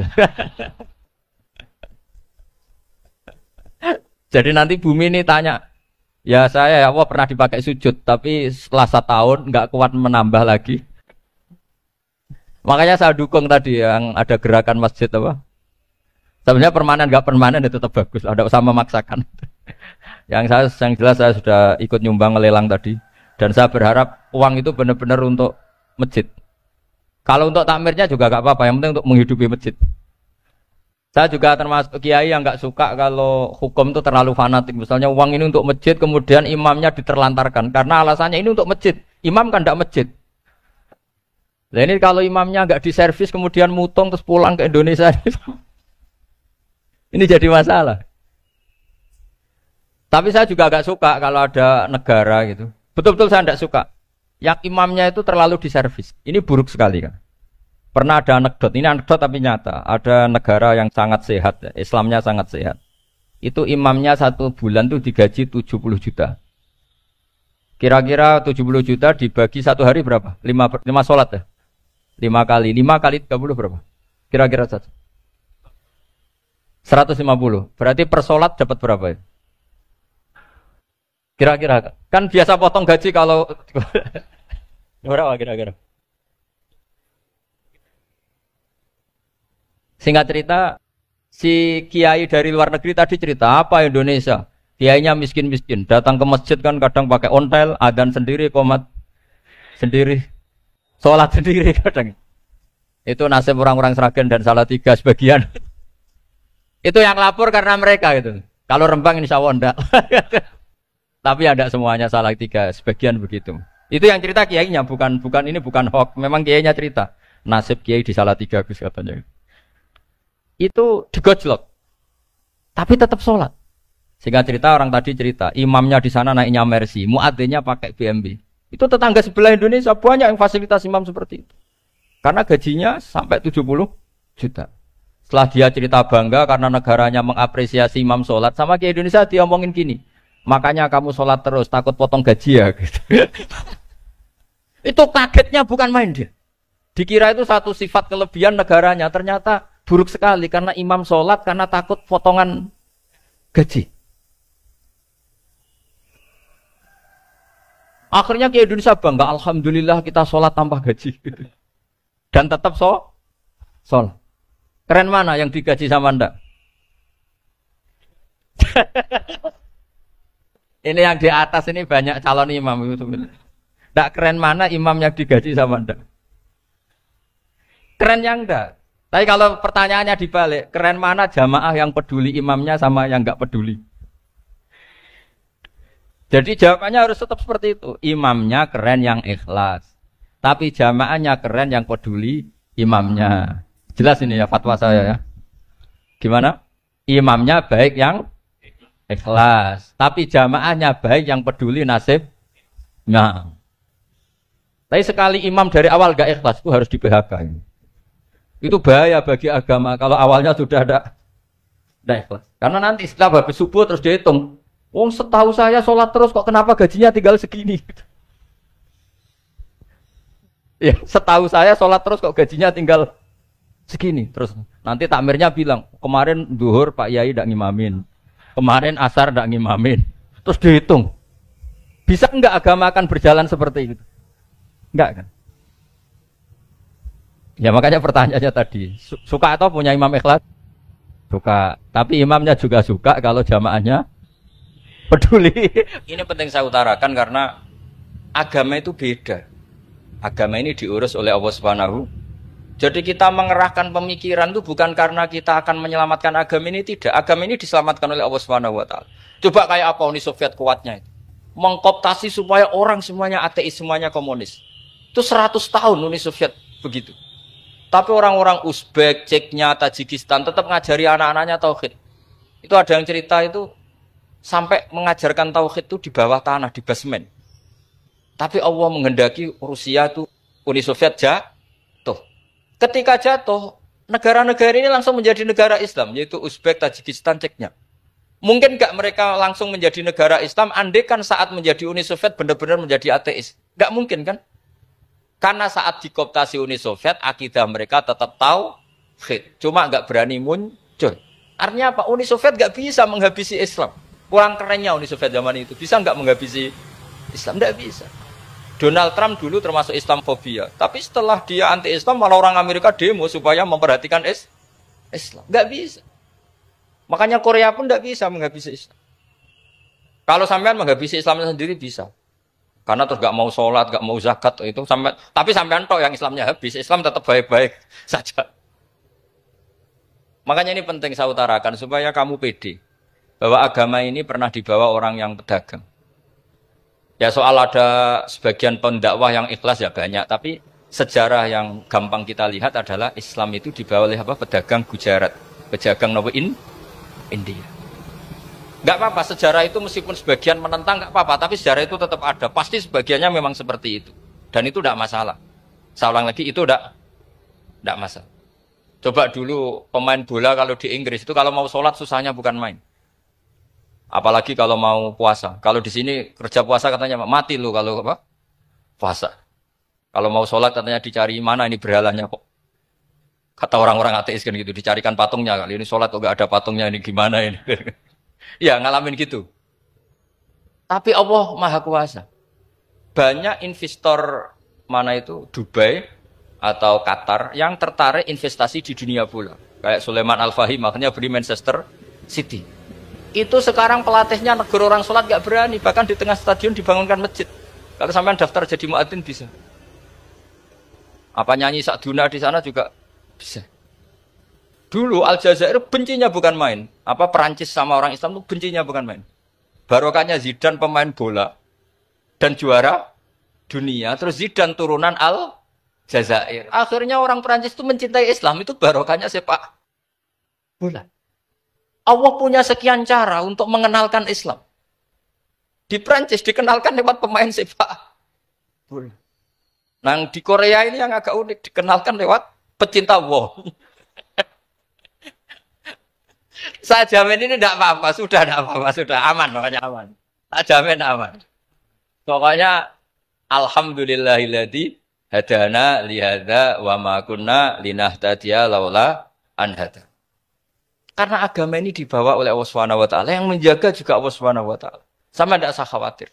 Jadi nanti bumi ini tanya, ya saya ya Allah pernah dipakai sujud, tapi setelah 1 tahun nggak kuat menambah lagi. Makanya saya dukung tadi yang ada gerakan masjid apa. Sebenarnya permanen nggak permanen itu tetap bagus, ada usah memaksakan. Yang jelas saya sudah ikut nyumbang lelang tadi, dan saya berharap uang itu benar-benar untuk masjid. Kalau untuk takmirnya juga nggak apa-apa, yang penting untuk menghidupi masjid. Saya juga termasuk kiai yang nggak suka kalau hukum itu terlalu fanatik. Misalnya uang ini untuk masjid, kemudian imamnya diterlantarkan. Karena alasannya ini untuk masjid. Imam kan tidak masjid. Nah ini kalau imamnya nggak diservis, kemudian mutung terus pulang ke Indonesia. Ini jadi masalah. Tapi saya juga nggak suka kalau ada negara gitu. Betul-betul saya tidak suka. Yang imamnya itu terlalu diservis. Ini buruk sekali kan. Pernah ada anekdot, ini anekdot tapi nyata. Ada negara yang sangat sehat, Islamnya sangat sehat. Itu imamnya 1 bulan tuh digaji 70 juta. Kira-kira 70 juta dibagi 1 hari berapa? 5 sholat ya? 5 kali 30 berapa? Kira-kira saja. 150. Berarti per sholat dapat berapa ya? Kira-kira. Kan biasa potong gaji kalau... Berapa kira-kira? Singkat cerita, si kiai dari luar negeri tadi cerita apa Indonesia? Kiainya miskin-miskin, datang ke masjid kan kadang pakai ontel, adzan sendiri, qomat sendiri, sholat sendiri kadang. Itu nasib orang-orang Sragen dan Salatiga sebagian. Itu yang lapor karena mereka itu. Kalau Rembang insya Allah enggak. Tapi ada semuanya Salatiga, sebagian begitu. Itu yang cerita kiainya, bukan ini bukan hoax. Memang kiainya cerita. Nasib kiai di Salatiga Gus katanya. Itu digojlok, tapi tetap sholat. Sehingga cerita orang tadi cerita, imamnya di sana naiknya Mercy, muadzinnya pakai BMW. Itu tetangga sebelah Indonesia banyak yang fasilitas imam seperti itu. Karena gajinya sampai 70 juta. Setelah dia cerita bangga karena negaranya mengapresiasi imam sholat, sama ke Indonesia dia omongin gini, makanya kamu sholat terus, takut potong gaji ya. Gitu. Itu kagetnya bukan main dia. Dikira itu satu sifat kelebihan negaranya, ternyata buruk sekali karena imam sholat karena takut potongan gaji. Akhirnya ke Indonesia bangga, alhamdulillah kita sholat tambah gaji. Dan tetap sholat. Keren mana yang digaji sama Anda? Ini yang di atas ini banyak calon imam. Tidak keren mana imam yang digaji sama Anda? Keren yang enggak. Tapi kalau pertanyaannya dibalik, keren mana jamaah yang peduli imamnya sama yang enggak peduli? Jadi jawabannya harus tetap seperti itu. Imamnya keren yang ikhlas. Tapi jamaahnya keren yang peduli imamnya. Jelas ini ya fatwa saya ya. Gimana? Imamnya baik yang ikhlas. Tapi jamaahnya baik yang peduli nasibnya. Tapi sekali imam dari awal enggak ikhlas, itu harus di PHK. Itu bahaya bagi agama kalau awalnya sudah ada ikhlas. Karena nanti setelah habis subuh terus dihitung. Wong setahu saya sholat terus kok kenapa gajinya tinggal segini? Ya, setahu saya sholat terus kok gajinya tinggal segini. Terus nanti takmirnya bilang, kemarin duhur Pak Yai tidak ngimamin. Kemarin asar tidak ngimamin. Terus dihitung. Bisa enggak agama akan berjalan seperti itu? Enggak kan? Ya makanya pertanyaannya tadi, suka atau punya imam ikhlas? Suka. Tapi imamnya juga suka kalau jamaahnya peduli. Ini penting saya utarakan karena agama itu beda. Agama ini diurus oleh Allah Subhanahu. Jadi kita mengerahkan pemikiran itu bukan karena kita akan menyelamatkan agama ini, tidak. Agama ini diselamatkan oleh Allah Subhanahu wa taala. Coba kayak apa Uni Soviet kuatnya itu. Mengkooptasi supaya orang semuanya ateis, semuanya komunis. Itu 100 tahun Uni Soviet begitu. Tapi orang-orang Uzbek, Ceknya, Tajikistan tetap ngajari anak-anaknya tauhid. Itu ada yang cerita itu sampai mengajarkan tauhid itu di bawah tanah, di basement. Tapi Allah menghendaki Rusia itu Uni Soviet jatuh. Ketika jatuh, negara-negara ini langsung menjadi negara Islam, yaitu Uzbek, Tajikistan, Ceknya. Mungkin enggak mereka langsung menjadi negara Islam, andai kan saat menjadi Uni Soviet benar-benar menjadi ateis. Enggak mungkin kan? Karena saat dikooptasi Uni Soviet, akidah mereka tetap tauhid, cuma nggak berani muncul. Artinya apa? Uni Soviet nggak bisa menghabisi Islam. Kurang kerennya Uni Soviet zaman itu, bisa nggak menghabisi Islam? Nggak bisa. Donald Trump dulu termasuk Islamfobia, tapi setelah dia anti-Islam, malah orang Amerika demo supaya memperhatikan Islam. Nggak bisa. Makanya Korea pun nggak bisa menghabisi Islam. Kalau sampean menghabisi Islam sendiri bisa. Karena terus gak mau sholat, gak mau zakat itu sampai, tapi sampean tok yang Islamnya habis, Islam tetap baik-baik saja. Makanya ini penting saya utarakan supaya kamu pede bahwa agama ini pernah dibawa orang yang pedagang. Ya soal ada sebagian pendakwah yang ikhlas ya banyak, tapi sejarah yang gampang kita lihat adalah Islam itu dibawa oleh apa? Pedagang Gujarat, pedagang India. Enggak apa-apa, sejarah itu meskipun sebagian menentang enggak apa-apa, tapi sejarah itu tetap ada. Pasti sebagiannya memang seperti itu. Dan itu enggak masalah. Saya ulang lagi, itu enggak masalah. Coba dulu pemain bola kalau di Inggris itu kalau mau sholat susahnya bukan main. Apalagi kalau mau puasa. Kalau di sini kerja puasa katanya mati lu kalau apa? Puasa. Kalau mau sholat katanya dicari mana ini berhalanya kok. Kata orang-orang ateis kan gitu, dicarikan patungnya. Kali ini sholat kok enggak ada patungnya, ini gimana ini. Ya ngalamin gitu. Tapi Allah Maha Kuasa. Banyak investor mana itu Dubai atau Qatar yang tertarik investasi di dunia bola. Kayak Sulaiman Al-Fahim makanya beli Manchester City. Itu sekarang pelatihnya negara orang sholat gak berani. Bahkan di tengah stadion dibangunkan masjid. Kalau sampai daftar jadi muadzin bisa. Apa nyanyi Sakduna di sana juga bisa. Dulu Aljazair bencinya bukan main. Apa Perancis sama orang Islam itu bencinya bukan main. Barokahnya Zidane pemain bola dan juara dunia. Terus Zidane turunan Aljazair. Akhirnya orang Perancis itu mencintai Islam, itu barokahnya sepak bola. Allah punya sekian cara untuk mengenalkan Islam. Di Perancis dikenalkan lewat pemain sepak bola. Nah di Korea ini yang agak unik, dikenalkan lewat pecinta wow. Saya jamin ini tidak apa-apa, sudah tidak apa-apa, sudah aman, pokoknya aman. Saya jamin aman. Pokoknya alhamdulillahilladzi hadana lihada wa ma kunna linahtadiya laula an hada. Karena agama ini dibawa oleh Allah Subhanahu wa taala, yang menjaga juga Allah Subhanahu wa taala. Sama tidak usah khawatir.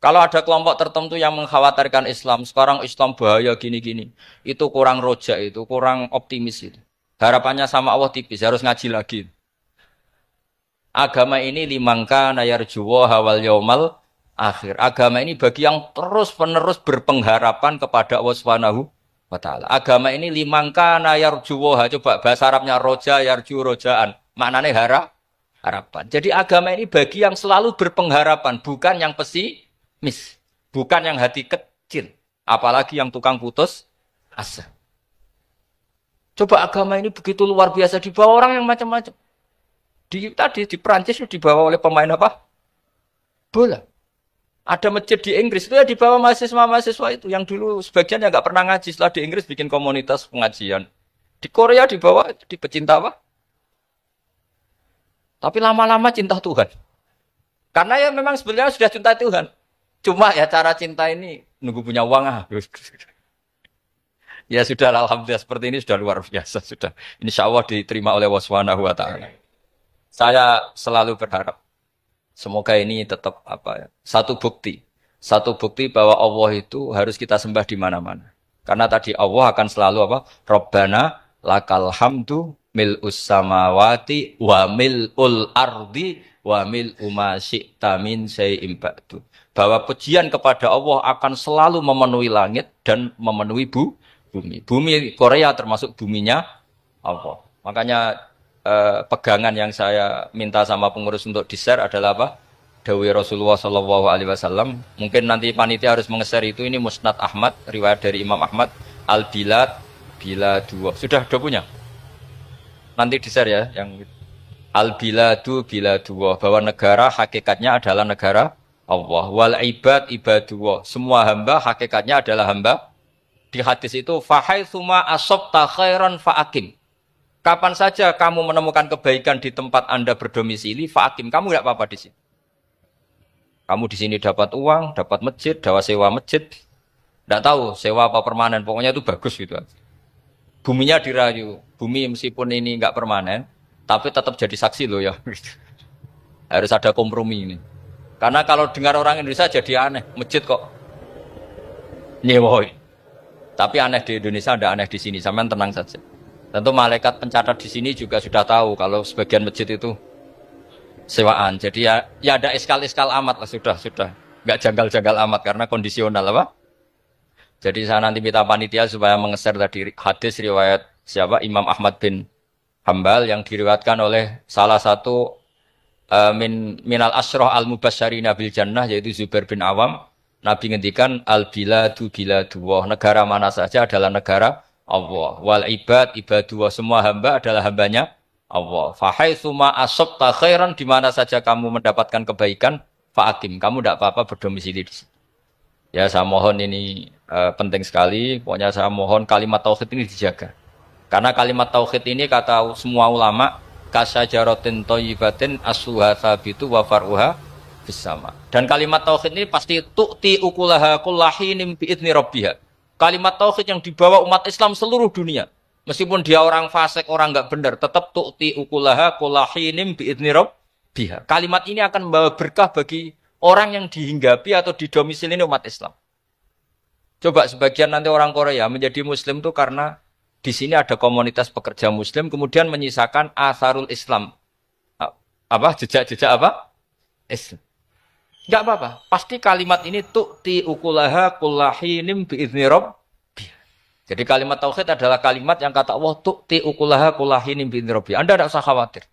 Kalau ada kelompok tertentu yang mengkhawatirkan Islam, sekarang Islam bahaya gini-gini, itu kurang rojak, itu kurang optimis itu. Harapannya sama Allah tipis, harus ngaji lagi. Agama ini limangka nayarjuwa hawal yaumal akhir. Agama ini bagi yang terus-menerus berpengharapan kepada Allah Subhanahu wa taala. Agama ini limangka nayarjuwa, coba bahasa Arabnya roja yarju rojaan. Maknanya harapan. Jadi agama ini bagi yang selalu berpengharapan, bukan yang pesimis, bukan yang hati kecil, apalagi yang tukang putus asa. Coba agama ini begitu luar biasa dibawa orang yang macam-macam. Di Perancis itu dibawa oleh pemain apa? Bola. Ada masjid di Inggris itu ya dibawa mahasiswa-mahasiswa itu yang dulu sebagian yang nggak pernah ngaji, setelah di Inggris bikin komunitas pengajian. Di Korea dibawa di pecinta apa? Tapi lama-lama cinta Tuhan. Karena ya memang sebenarnya sudah cinta Tuhan. Cuma ya cara cinta ini nunggu punya uang Ya sudah, alhamdulillah seperti ini sudah luar biasa sudah. Insya Allah diterima oleh Allah Subhanahu wa taala. Saya selalu berharap semoga ini tetap satu bukti bahwa Allah itu harus kita sembah di mana-mana. Karena tadi Allah akan selalu Rabbana lakal hamdu mil'us samawati wa mil'ul ardi wa mil'u ma syi'ta min syai'in ba'du. Bahwa pujian kepada Allah akan selalu memenuhi langit dan memenuhi bumi. Bumi Korea termasuk buminya Allah. Makanya pegangan yang saya minta sama pengurus untuk di-share adalah apa? Dawai Rasulullah Shallallahu Alaihi Wasallam. Mungkin nanti panitia harus menge-share itu. Ini Musnad Ahmad, riwayat dari Imam Ahmad. Al-Bilad, bila dua. Sudah punya? Nanti di-share ya. Yang Al-Biladu, bila dua. Bahwa negara hakikatnya adalah negara Allah. Wal ibad, ibadullah. Semua hamba hakikatnya adalah hamba. Di hadis itu fahaitsuma asabta khairan faakim. Kapan saja kamu menemukan kebaikan di tempat Anda berdomisili, faakim, kamu enggak apa-apa di sini. Kamu di sini dapat uang, dapat masjid, dapat sewa masjid, Tidak tahu sewa apa permanen, pokoknya itu bagus gitu. Buminya dirayu, bumi meskipun ini nggak permanen, tapi tetap jadi saksi loh ya. Harus ada kompromi ini. Karena kalau dengar orang Indonesia jadi aneh, masjid kok nyewoi. Tapi aneh di Indonesia, ada aneh di sini. Sampean tenang saja. Tentu malaikat pencatat di sini juga sudah tahu kalau sebagian masjid itu sewaan. Jadi ya ada eskal-eskal amat lah, sudah. Nggak janggal-janggal amat karena kondisional apa? Jadi saya nanti minta panitia supaya mengeser tadi hadis riwayat siapa Imam Ahmad bin Hambal yang diriwayatkan oleh salah satu minal asroh al mubasysyirina bil jannah yaitu Zubair bin Awam. Nabi ngendikan al biladu biladullah, negara mana saja adalah negara Allah. Wal ibadu semua hamba adalah hambanya Allah. Fa haitsu ma asabta khairan, di mana saja kamu mendapatkan kebaikan, fa'akim, kamu tidak apa-apa berdomisili di sini. Ya saya mohon ini penting sekali. Pokoknya saya mohon kalimat tauhid ini dijaga. Karena kalimat tauhid ini kata semua ulama kasyajaratin thayyibatin asluha tsabitu wa far'uha fis sama. Dan kalimat tauhid ini pasti tu'ti ukulaha kullahinim biidzni rabbiha. Kalimat tauhid yang dibawa umat Islam seluruh dunia. Meskipun dia orang fasik, orang enggak benar, tetap tu'ti ukulaha kullahinim biidzni rabbiha. Kalimat ini akan membawa berkah bagi orang yang dihinggapi atau didomisili umat Islam. Coba sebagian nanti orang Korea menjadi Muslim itu karena di sini ada komunitas pekerja Muslim, kemudian menyisakan asarul Islam. Apa? Jejak-jejak apa? Islam. Enggak apa-apa. Pasti kalimat ini tu'ti ukulaha kullahinim bi'izni rabbiha. Jadi kalimat tauhid adalah kalimat yang kata Allah tu'ti ukulaha kullahinim bi'izni rabbiha. Anda tidak usah khawatir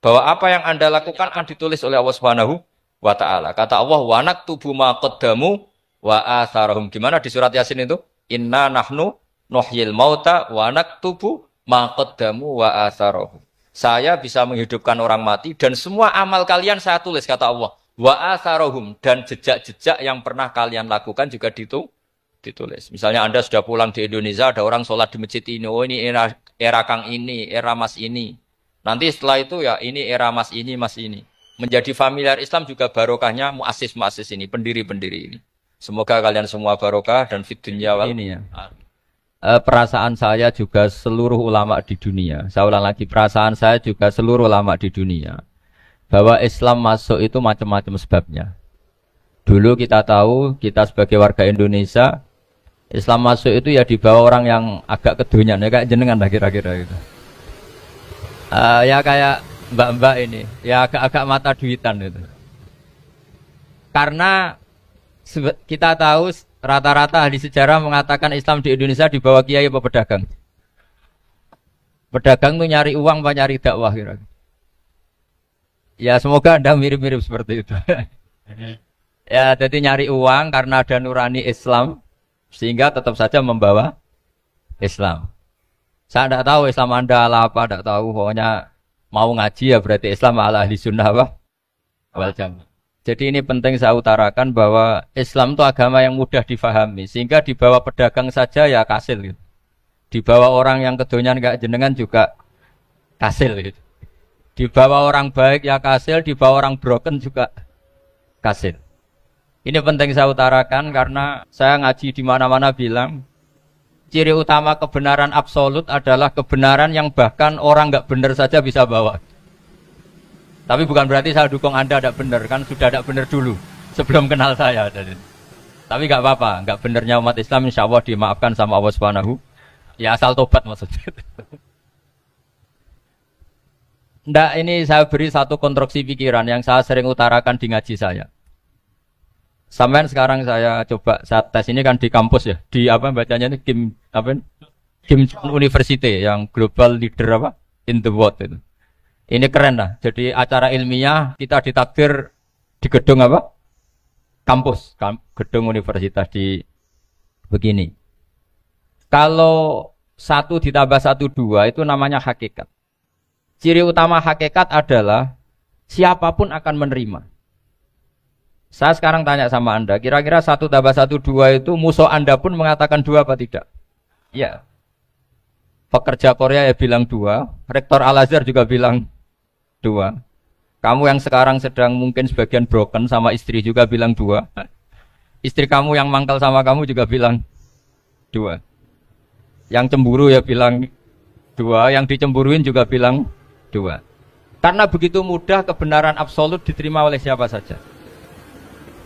bahwa apa yang Anda lakukan akan ditulis oleh Allah Subhanahu wa ta'ala. Kata Allah, wa naktubu ma qaddamu wa atharahum. Gimana di surat Yasin itu? Inna nahnu nuhyil mauta wa naktubu ma qaddamu wa atharahum. Saya bisa menghidupkan orang mati dan semua amal kalian saya tulis, kata Allah. Wa atharahum, dan jejak-jejak yang pernah kalian lakukan juga ditulis. Misalnya Anda sudah pulang di Indonesia, ada orang sholat di masjid ini, oh ini era Kang ini, era Mas ini. Nanti setelah itu ya ini era Mas ini, Mas ini. Menjadi familiar Islam juga barokahnya muassis-muassis ini, pendiri-pendiri ini. Semoga kalian semua barokah dan fid dunya wal ini ya. Perasaan saya juga seluruh ulama di dunia. Saya ulang lagi, perasaan saya juga seluruh ulama di dunia. Bahwa Islam masuk itu macam-macam sebabnya. Dulu kita tahu, kita sebagai warga Indonesia, Islam masuk itu ya dibawa orang yang agak kedonyan, ya kayak jenengan lah kira-kira gitu. Ya kayak mbak-mbak ini, ya agak-agak mata duitan itu. Karena kita tahu rata-rata ahli sejarah mengatakan Islam di Indonesia dibawa kiai apa pedagang. Pedagang itu nyari uang apa nyari dakwah kira-kira. Ya semoga Anda mirip-mirip seperti itu. Ya jadi nyari uang karena ada nurani Islam sehingga tetap saja membawa Islam. Saya tidak tahu Islam Anda ala apa, tidak tahu. Pokoknya mau ngaji ya berarti Islam ala ahli sunnah wal jamaah. Jadi ini penting saya utarakan bahwa Islam itu agama yang mudah difahami. Sehingga dibawa pedagang saja ya kasil gitu. Dibawa orang yang kedonyan gak jenengan juga kasil gitu. Dibawa orang baik ya kasil, dibawa orang broken juga kasil. Ini penting saya utarakan karena saya ngaji di mana-mana bilang ciri utama kebenaran absolut adalah kebenaran yang bahkan orang nggak benar saja bisa bawa. Tapi bukan berarti saya dukung Anda tidak benar, kan sudah tidak benar dulu sebelum kenal saya. Tapi nggak apa-apa, nggak benarnya umat Islam insya Allah dimaafkan sama Allah Subhanahu. Ya asal tobat maksudnya. Nggak, ini saya beri satu konstruksi pikiran yang saya sering utarakan di ngaji saya. Sampai sekarang saya coba saat tes ini kan di kampus ya, di apa bacanya ini Kim University yang global leader apa in the world itu. Ini keren lah. Jadi acara ilmiah kita ditakdir di gedung apa? Kampus, gedung universitas di begini. Kalau 1 ditambah 1 2 itu namanya hakikat. Ciri utama hakikat adalah siapapun akan menerima. Saya sekarang tanya sama Anda, kira-kira 1 tambah 1 2 itu musuh Anda pun mengatakan 2 apa tidak? Ya. Pekerja Korea ya bilang 2, Rektor Al-Azhar juga bilang 2. Kamu yang sekarang sedang mungkin sebagian broken sama istri juga bilang 2. Istri kamu yang mangkal sama kamu juga bilang 2. Yang cemburu ya bilang 2, yang dicemburuin juga bilang 2. Karena begitu mudah kebenaran absolut diterima oleh siapa saja.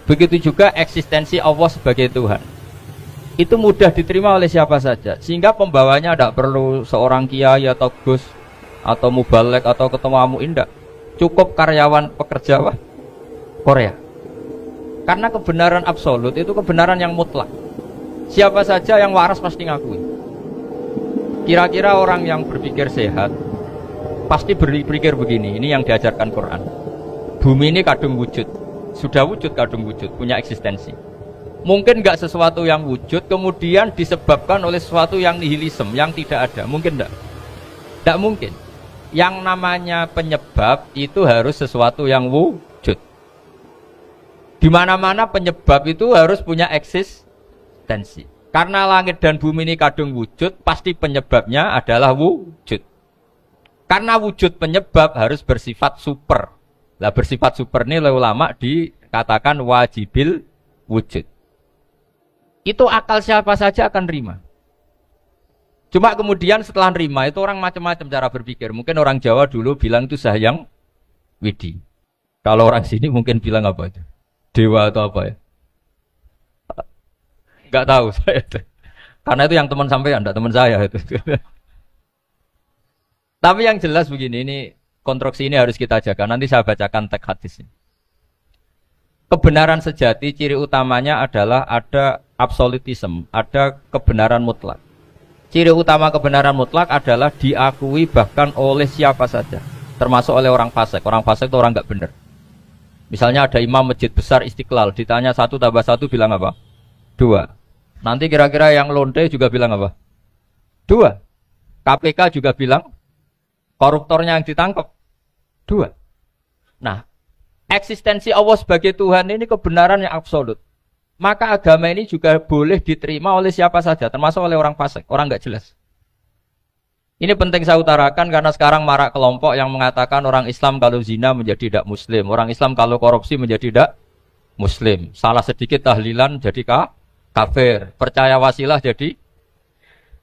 Begitu juga eksistensi Allah sebagai Tuhan. Itu mudah diterima oleh siapa saja. Sehingga pembawanya tidak perlu seorang kiai atau gus atau mubalek atau ketua muin, tidak. Cukup karyawan pekerja Korea. Karena kebenaran absolut itu kebenaran yang mutlak. Siapa saja yang waras pasti ngakui. Kira-kira orang yang berpikir sehat pasti berpikir begini, ini yang diajarkan Quran. Bumi ini kadung wujud, sudah wujud kadung wujud, punya eksistensi. Mungkin nggak sesuatu yang wujud kemudian disebabkan oleh sesuatu yang nihilisme, yang tidak ada. Mungkin enggak? Tidak mungkin. Yang namanya penyebab itu harus sesuatu yang wujud. Di mana-mana penyebab itu harus punya eksistensi. Karena langit dan bumi ini kadung wujud, pasti penyebabnya adalah wujud. Karena wujud penyebab harus bersifat super. Lah bersifat super ini oleh ulama dikatakan wajibil wujud. Itu akal siapa saja akan terima. Cuma kemudian setelah nerima itu orang macam-macam cara berpikir. Mungkin orang Jawa dulu bilang itu Sahyang Widi. Kalau orang sini mungkin bilang apa itu? Dewa atau apa ya? Enggak tahu saya itu. Karena itu yang teman sampean, enggak teman saya itu. Tapi yang jelas begini, ini konstruksi ini harus kita jaga. Nanti saya bacakan teks hadis ini. Kebenaran sejati ciri utamanya adalah ada absolutisme, ada kebenaran mutlak. Ciri utama kebenaran mutlak adalah diakui bahkan oleh siapa saja, termasuk oleh orang fasik. Orang fasik itu orang nggak benar. Misalnya ada imam masjid besar Istiqlal, ditanya 1 tambah 1 bilang apa? 2. Nanti kira-kira yang lonte juga bilang apa? 2. KPK juga bilang koruptornya yang ditangkap 2. Nah, eksistensi Allah sebagai Tuhan ini kebenaran yang absolut. Maka agama ini juga boleh diterima oleh siapa saja, termasuk oleh orang fasik, orang nggak jelas. Ini penting saya utarakan karena sekarang marak kelompok yang mengatakan orang Islam kalau zina menjadi tidak muslim, orang Islam kalau korupsi menjadi tidak muslim. Salah sedikit tahlilan jadi kafir, percaya wasilah jadi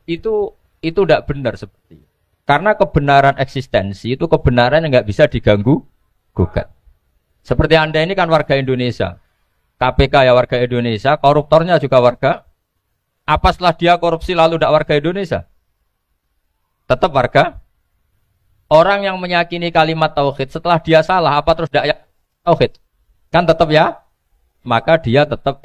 itu tidak benar seperti. Karena kebenaran eksistensi itu kebenaran yang nggak bisa diganggu gugat. Seperti Anda ini kan warga Indonesia. KPK ya warga Indonesia, koruptornya juga warga. Apa setelah dia korupsi lalu tidak warga Indonesia? Tetap warga. Orang yang meyakini kalimat tauhid setelah dia salah, apa terus tidak ya tauhid? Kan tetap ya. Maka dia tetap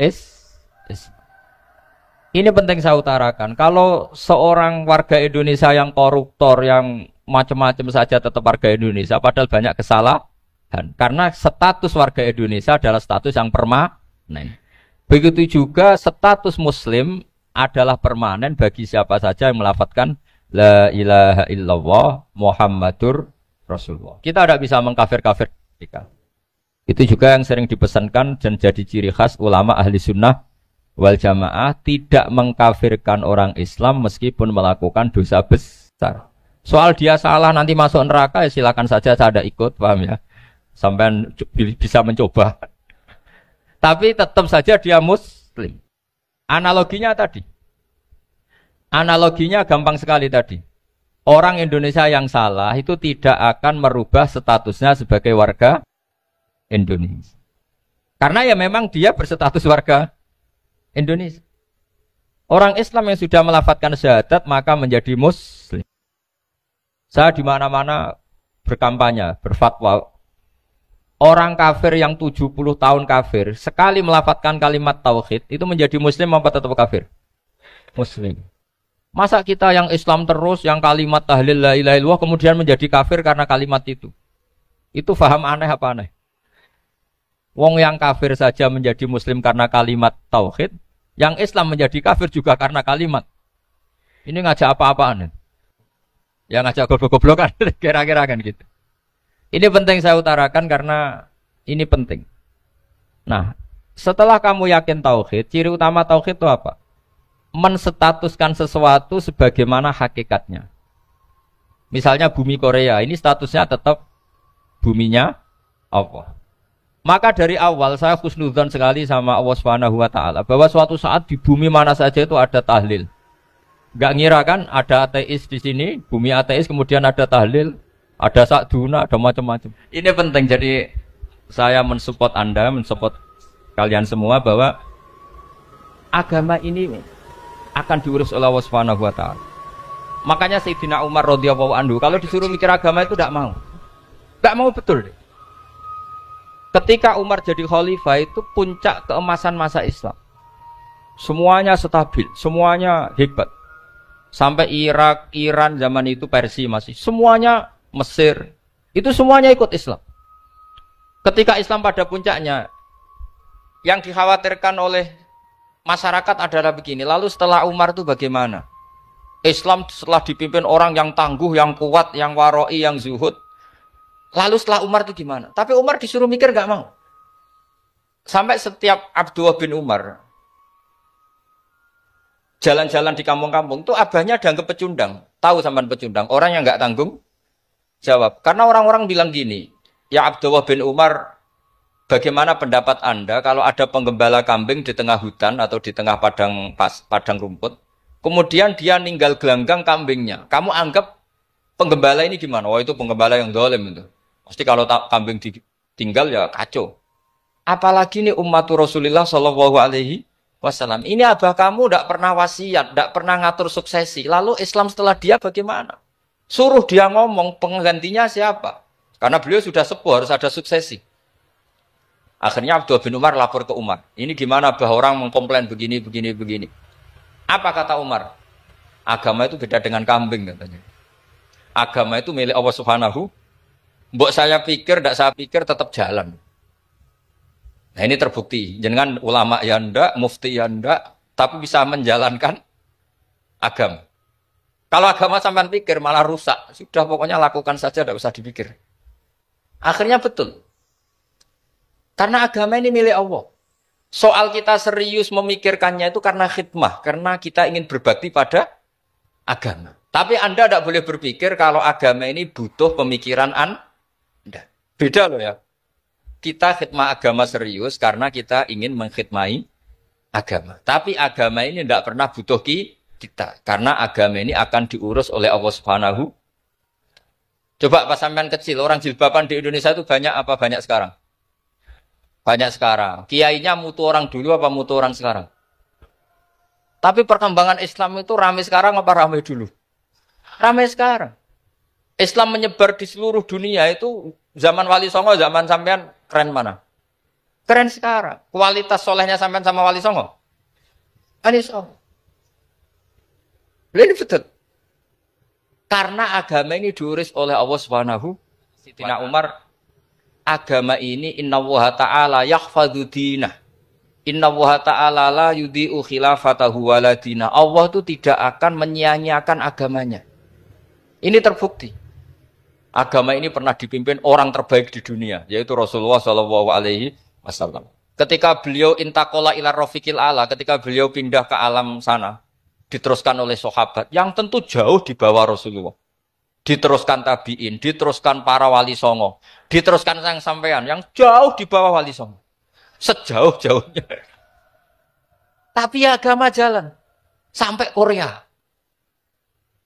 Ini penting saya utarakan. Kalau seorang warga Indonesia yang koruptor, yang macam-macam saja tetap warga Indonesia, padahal banyak kesalahan. Karena status warga Indonesia adalah status yang permanen. Begitu juga status muslim adalah permanen bagi siapa saja yang melafadzkan la ilaha illallah Muhammadur Rasulullah. Kita tidak bisa mengkafir-kafir mereka. Itu juga yang sering dipesankan dan jadi ciri khas ulama ahli sunnah wal jamaah, tidak mengkafirkan orang Islam meskipun melakukan dosa besar. Soal dia salah nanti masuk neraka ya silakan saja, saya ada ikut, paham ya? Sampai bisa mencoba. Tapi tetap saja dia muslim. Analoginya tadi. Analoginya gampang sekali tadi. Orang Indonesia yang salah itu tidak akan merubah statusnya sebagai warga Indonesia. Karena ya memang dia berstatus warga Indonesia. Orang Islam yang sudah melafadzkan syahadat maka menjadi muslim. Saya di mana-mana berkampanye, berfatwa. Orang kafir yang 70 tahun kafir, sekali melafadzkan kalimat tauhid, itu menjadi muslim apa tetap kafir? Muslim. Masa kita yang Islam terus, yang kalimat tahlil la ilaha illallah, kemudian menjadi kafir karena kalimat itu? Itu faham aneh apa aneh? Wong yang kafir saja menjadi muslim karena kalimat tauhid, yang Islam menjadi kafir juga karena kalimat. Ini ngajak apa-apaan? Ya ngajak goblok-goblokan, kira-kira kan gitu. Ini penting saya utarakan karena ini penting. Nah, setelah kamu yakin tauhid, ciri utama tauhid itu apa? Menstatuskan sesuatu sebagaimana hakikatnya. Misalnya bumi Korea, ini statusnya tetap buminya Allah. Maka dari awal saya husnudzon sekali sama Allah Subhanahu wa taala bahwa suatu saat di bumi mana saja itu ada tahlil. Enggak ngira kan ada ateis di sini, bumi ateis kemudian ada tahlil, ada sakduna, ada macam-macam. Ini penting, jadi saya mensupport Anda, mensupport kalian semua bahwa agama ini akan diurus oleh Allah Subhanahu wa taala. Makanya Sayyidina Umar radhiyallahu anhu kalau disuruh mikir agama itu tidak mau. Enggak mau betul. Ketika Umar jadi khalifah itu puncak keemasan masa Islam. Semuanya stabil, semuanya hebat. Sampai Irak, Iran zaman itu Persia masih. Semuanya Mesir. Itu semuanya ikut Islam. Ketika Islam pada puncaknya, yang dikhawatirkan oleh masyarakat adalah begini. Lalu setelah Umar itu bagaimana? Islam setelah dipimpin orang yang tangguh, yang kuat, yang waroi, yang zuhud. Lalu setelah Umar itu gimana? Tapi Umar disuruh mikir gak mau. Sampai setiap Abdullah bin Umar jalan-jalan di kampung-kampung itu abahnya dianggap pecundang. Tahu sampean pecundang? Orang yang gak tanggung jawab. Karena orang-orang bilang gini, ya Abdullah bin Umar, bagaimana pendapat Anda kalau ada penggembala kambing di tengah hutan atau di tengah padang rumput, kemudian dia ninggal gelanggang kambingnya. Kamu anggap penggembala ini gimana? Wah, itu penggembala yang dolim itu. Pasti kalau kambing ditinggal ya kacau. Apalagi ini umatur Rasulullah Shallallahu Alaihi Wasallam. Ini abah kamu tidak pernah wasiat, tidak pernah ngatur suksesi. Lalu Islam setelah dia bagaimana? Suruh dia ngomong penggantinya siapa? Karena beliau sudah sepuh, harus ada suksesi. Akhirnya Abdullah bin Umar lapor ke Umar. Ini gimana abah orang mengkomplain begini. Apa kata Umar? Agama itu beda dengan kambing katanya. Agama itu milik Allah Subhanahu. Mbok saya pikir, tidak saya pikir tetap jalan. Nah ini terbukti. Jangan ulama ya ndak, mufti ya ndak, tapi bisa menjalankan agama. Kalau agama sampean pikir malah rusak. Sudah pokoknya lakukan saja, tidak usah dipikir. Akhirnya betul. Karena agama ini milik Allah. Soal kita serius memikirkannya itu karena khidmah. Karena kita ingin berbakti pada agama. Tapi Anda tidak boleh berpikir kalau agama ini butuh pemikiran Anda. Beda loh ya. Kita khidmah agama serius karena kita ingin mengkhidmai agama. Tapi agama ini tidak pernah butuh kita. Karena agama ini akan diurus oleh Allah Subhanahu. Coba pas sampean kecil, orang jilbaban di Indonesia itu banyak apa banyak sekarang? Banyak sekarang. Kiainya mutu orang dulu apa mutu orang sekarang? Tapi perkembangan Islam itu ramai sekarang apa ramai dulu? Ramai sekarang. Islam menyebar di seluruh dunia itu zaman Wali Songo, zaman sampean keren mana? Keren sekarang. Kualitas solehnya sampean sama Wali Songo? Wali Songo. Ini betul. Karena agama ini diurus oleh Allah Subhanahu. Sayyidina Umar, agama ini innallaha ta'ala yahfadzu dinah. Innallaha ta'ala la yudhi'u khilafatahu waladina. Allah itu tidak akan menyia-nyiakan agamanya. Ini terbukti. Agama ini pernah dipimpin orang terbaik di dunia, yaitu Rasulullah SAW. Ketika beliau intaqala ila rafiqil ala, ketika beliau pindah ke alam sana, diteruskan oleh sahabat yang tentu jauh di bawah Rasulullah. Diteruskan tabi'in, diteruskan para wali songo, diteruskan sang sampean yang jauh di bawah wali songo. Sejauh-jauhnya. Tapi agama jalan sampai Korea.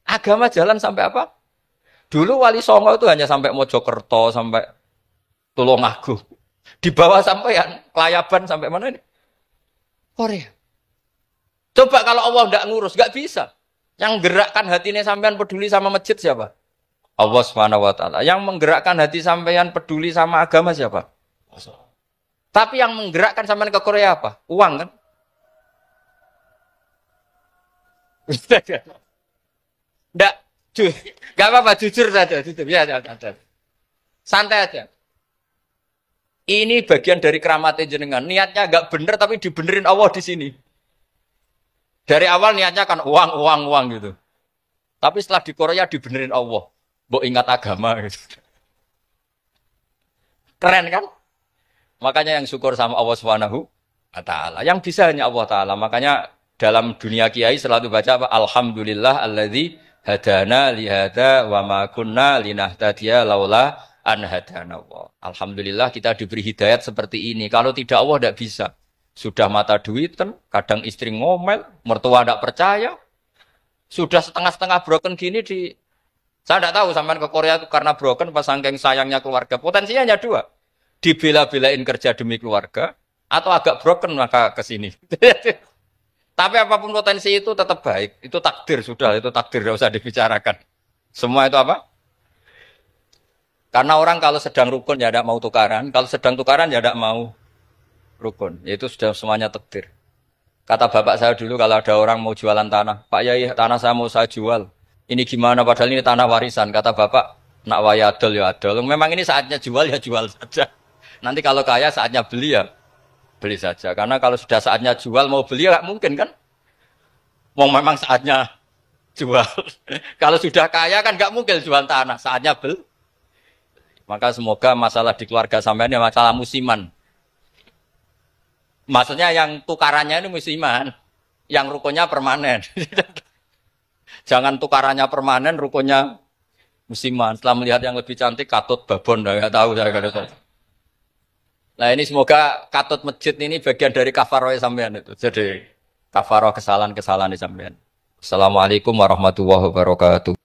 Agama jalan sampai apa? Dulu wali songo itu hanya sampai Mojokerto, sampai Tulungagung. Di bawah sampean, Klayaban sampai mana ini? Korea. Coba kalau Allah tidak ngurus, nggak bisa. Yang gerakkan hatinya sampean peduli sama masjid siapa? Allah Subhanahu wa taala. Yang menggerakkan hati sampean peduli sama agama siapa? Tapi yang menggerakkan sampean ke Korea apa? Uang kan? Enggak, enggak apa-apa, jujur saja, jujur. Ya, santai aja. Ini bagian dari keramatnya jenengan. Niatnya enggak bener tapi dibenerin Allah di sini. Dari awal niatnya kan uang gitu. Tapi setelah di Korea dibenerin Allah. Mbok ingat agama gitu. Keren kan? Makanya yang syukur sama Allah Subhanahu wa taala. Yang bisa hanya Allah taala. Makanya dalam dunia kiai selalu baca apa? Alhamdulillah alladzi hadana li hadza wa ma kunna linahtadiya laula an hadana Allah. Alhamdulillah kita diberi hidayat seperti ini. Kalau tidak Allah tidak bisa. Sudah mata duitan, kadang istri ngomel, mertua tidak percaya. Sudah setengah-setengah broken gini saya tidak tahu sampean ke Korea itu karena broken pas saking sayangnya keluarga. Potensinya hanya dua. Dibela-belain kerja demi keluarga atau agak broken maka ke sini. Tapi apapun potensi itu tetap baik. Itu takdir sudah, itu takdir tidak usah dibicarakan. Semua itu apa? Karena orang kalau sedang rukun ya tidak mau tukaran, kalau sedang tukaran ya tidak mau rukun. Itu sudah semuanya takdir. Kata bapak saya dulu kalau ada orang mau jualan tanah, Pak Yai tanah saya mau saya jual. Ini gimana padahal ini tanah warisan. Kata bapak, nak waya adol ya adol. Memang ini saatnya jual ya jual saja. Nanti kalau kaya saatnya beli ya beli saja. Karena kalau sudah saatnya jual mau beli ya nggak mungkin kan. Mau memang saatnya jual. Kalau sudah kaya kan nggak mungkin jual tanah. Saatnya beli. Maka semoga masalah di keluarga sampean ya masalah musiman. Maksudnya yang tukarannya ini musiman. Yang rukunnya permanen. Jangan tukarannya permanen, rukunnya musiman. Setelah melihat yang lebih cantik, katut babon. Nggak tahu saya nggak tahu. Nah ini semoga katut masjid ini bagian dari kafaroh sampean itu. Jadi kafaroh kesalahan-kesalahan di sampean. Assalamualaikum warahmatullahi wabarakatuh.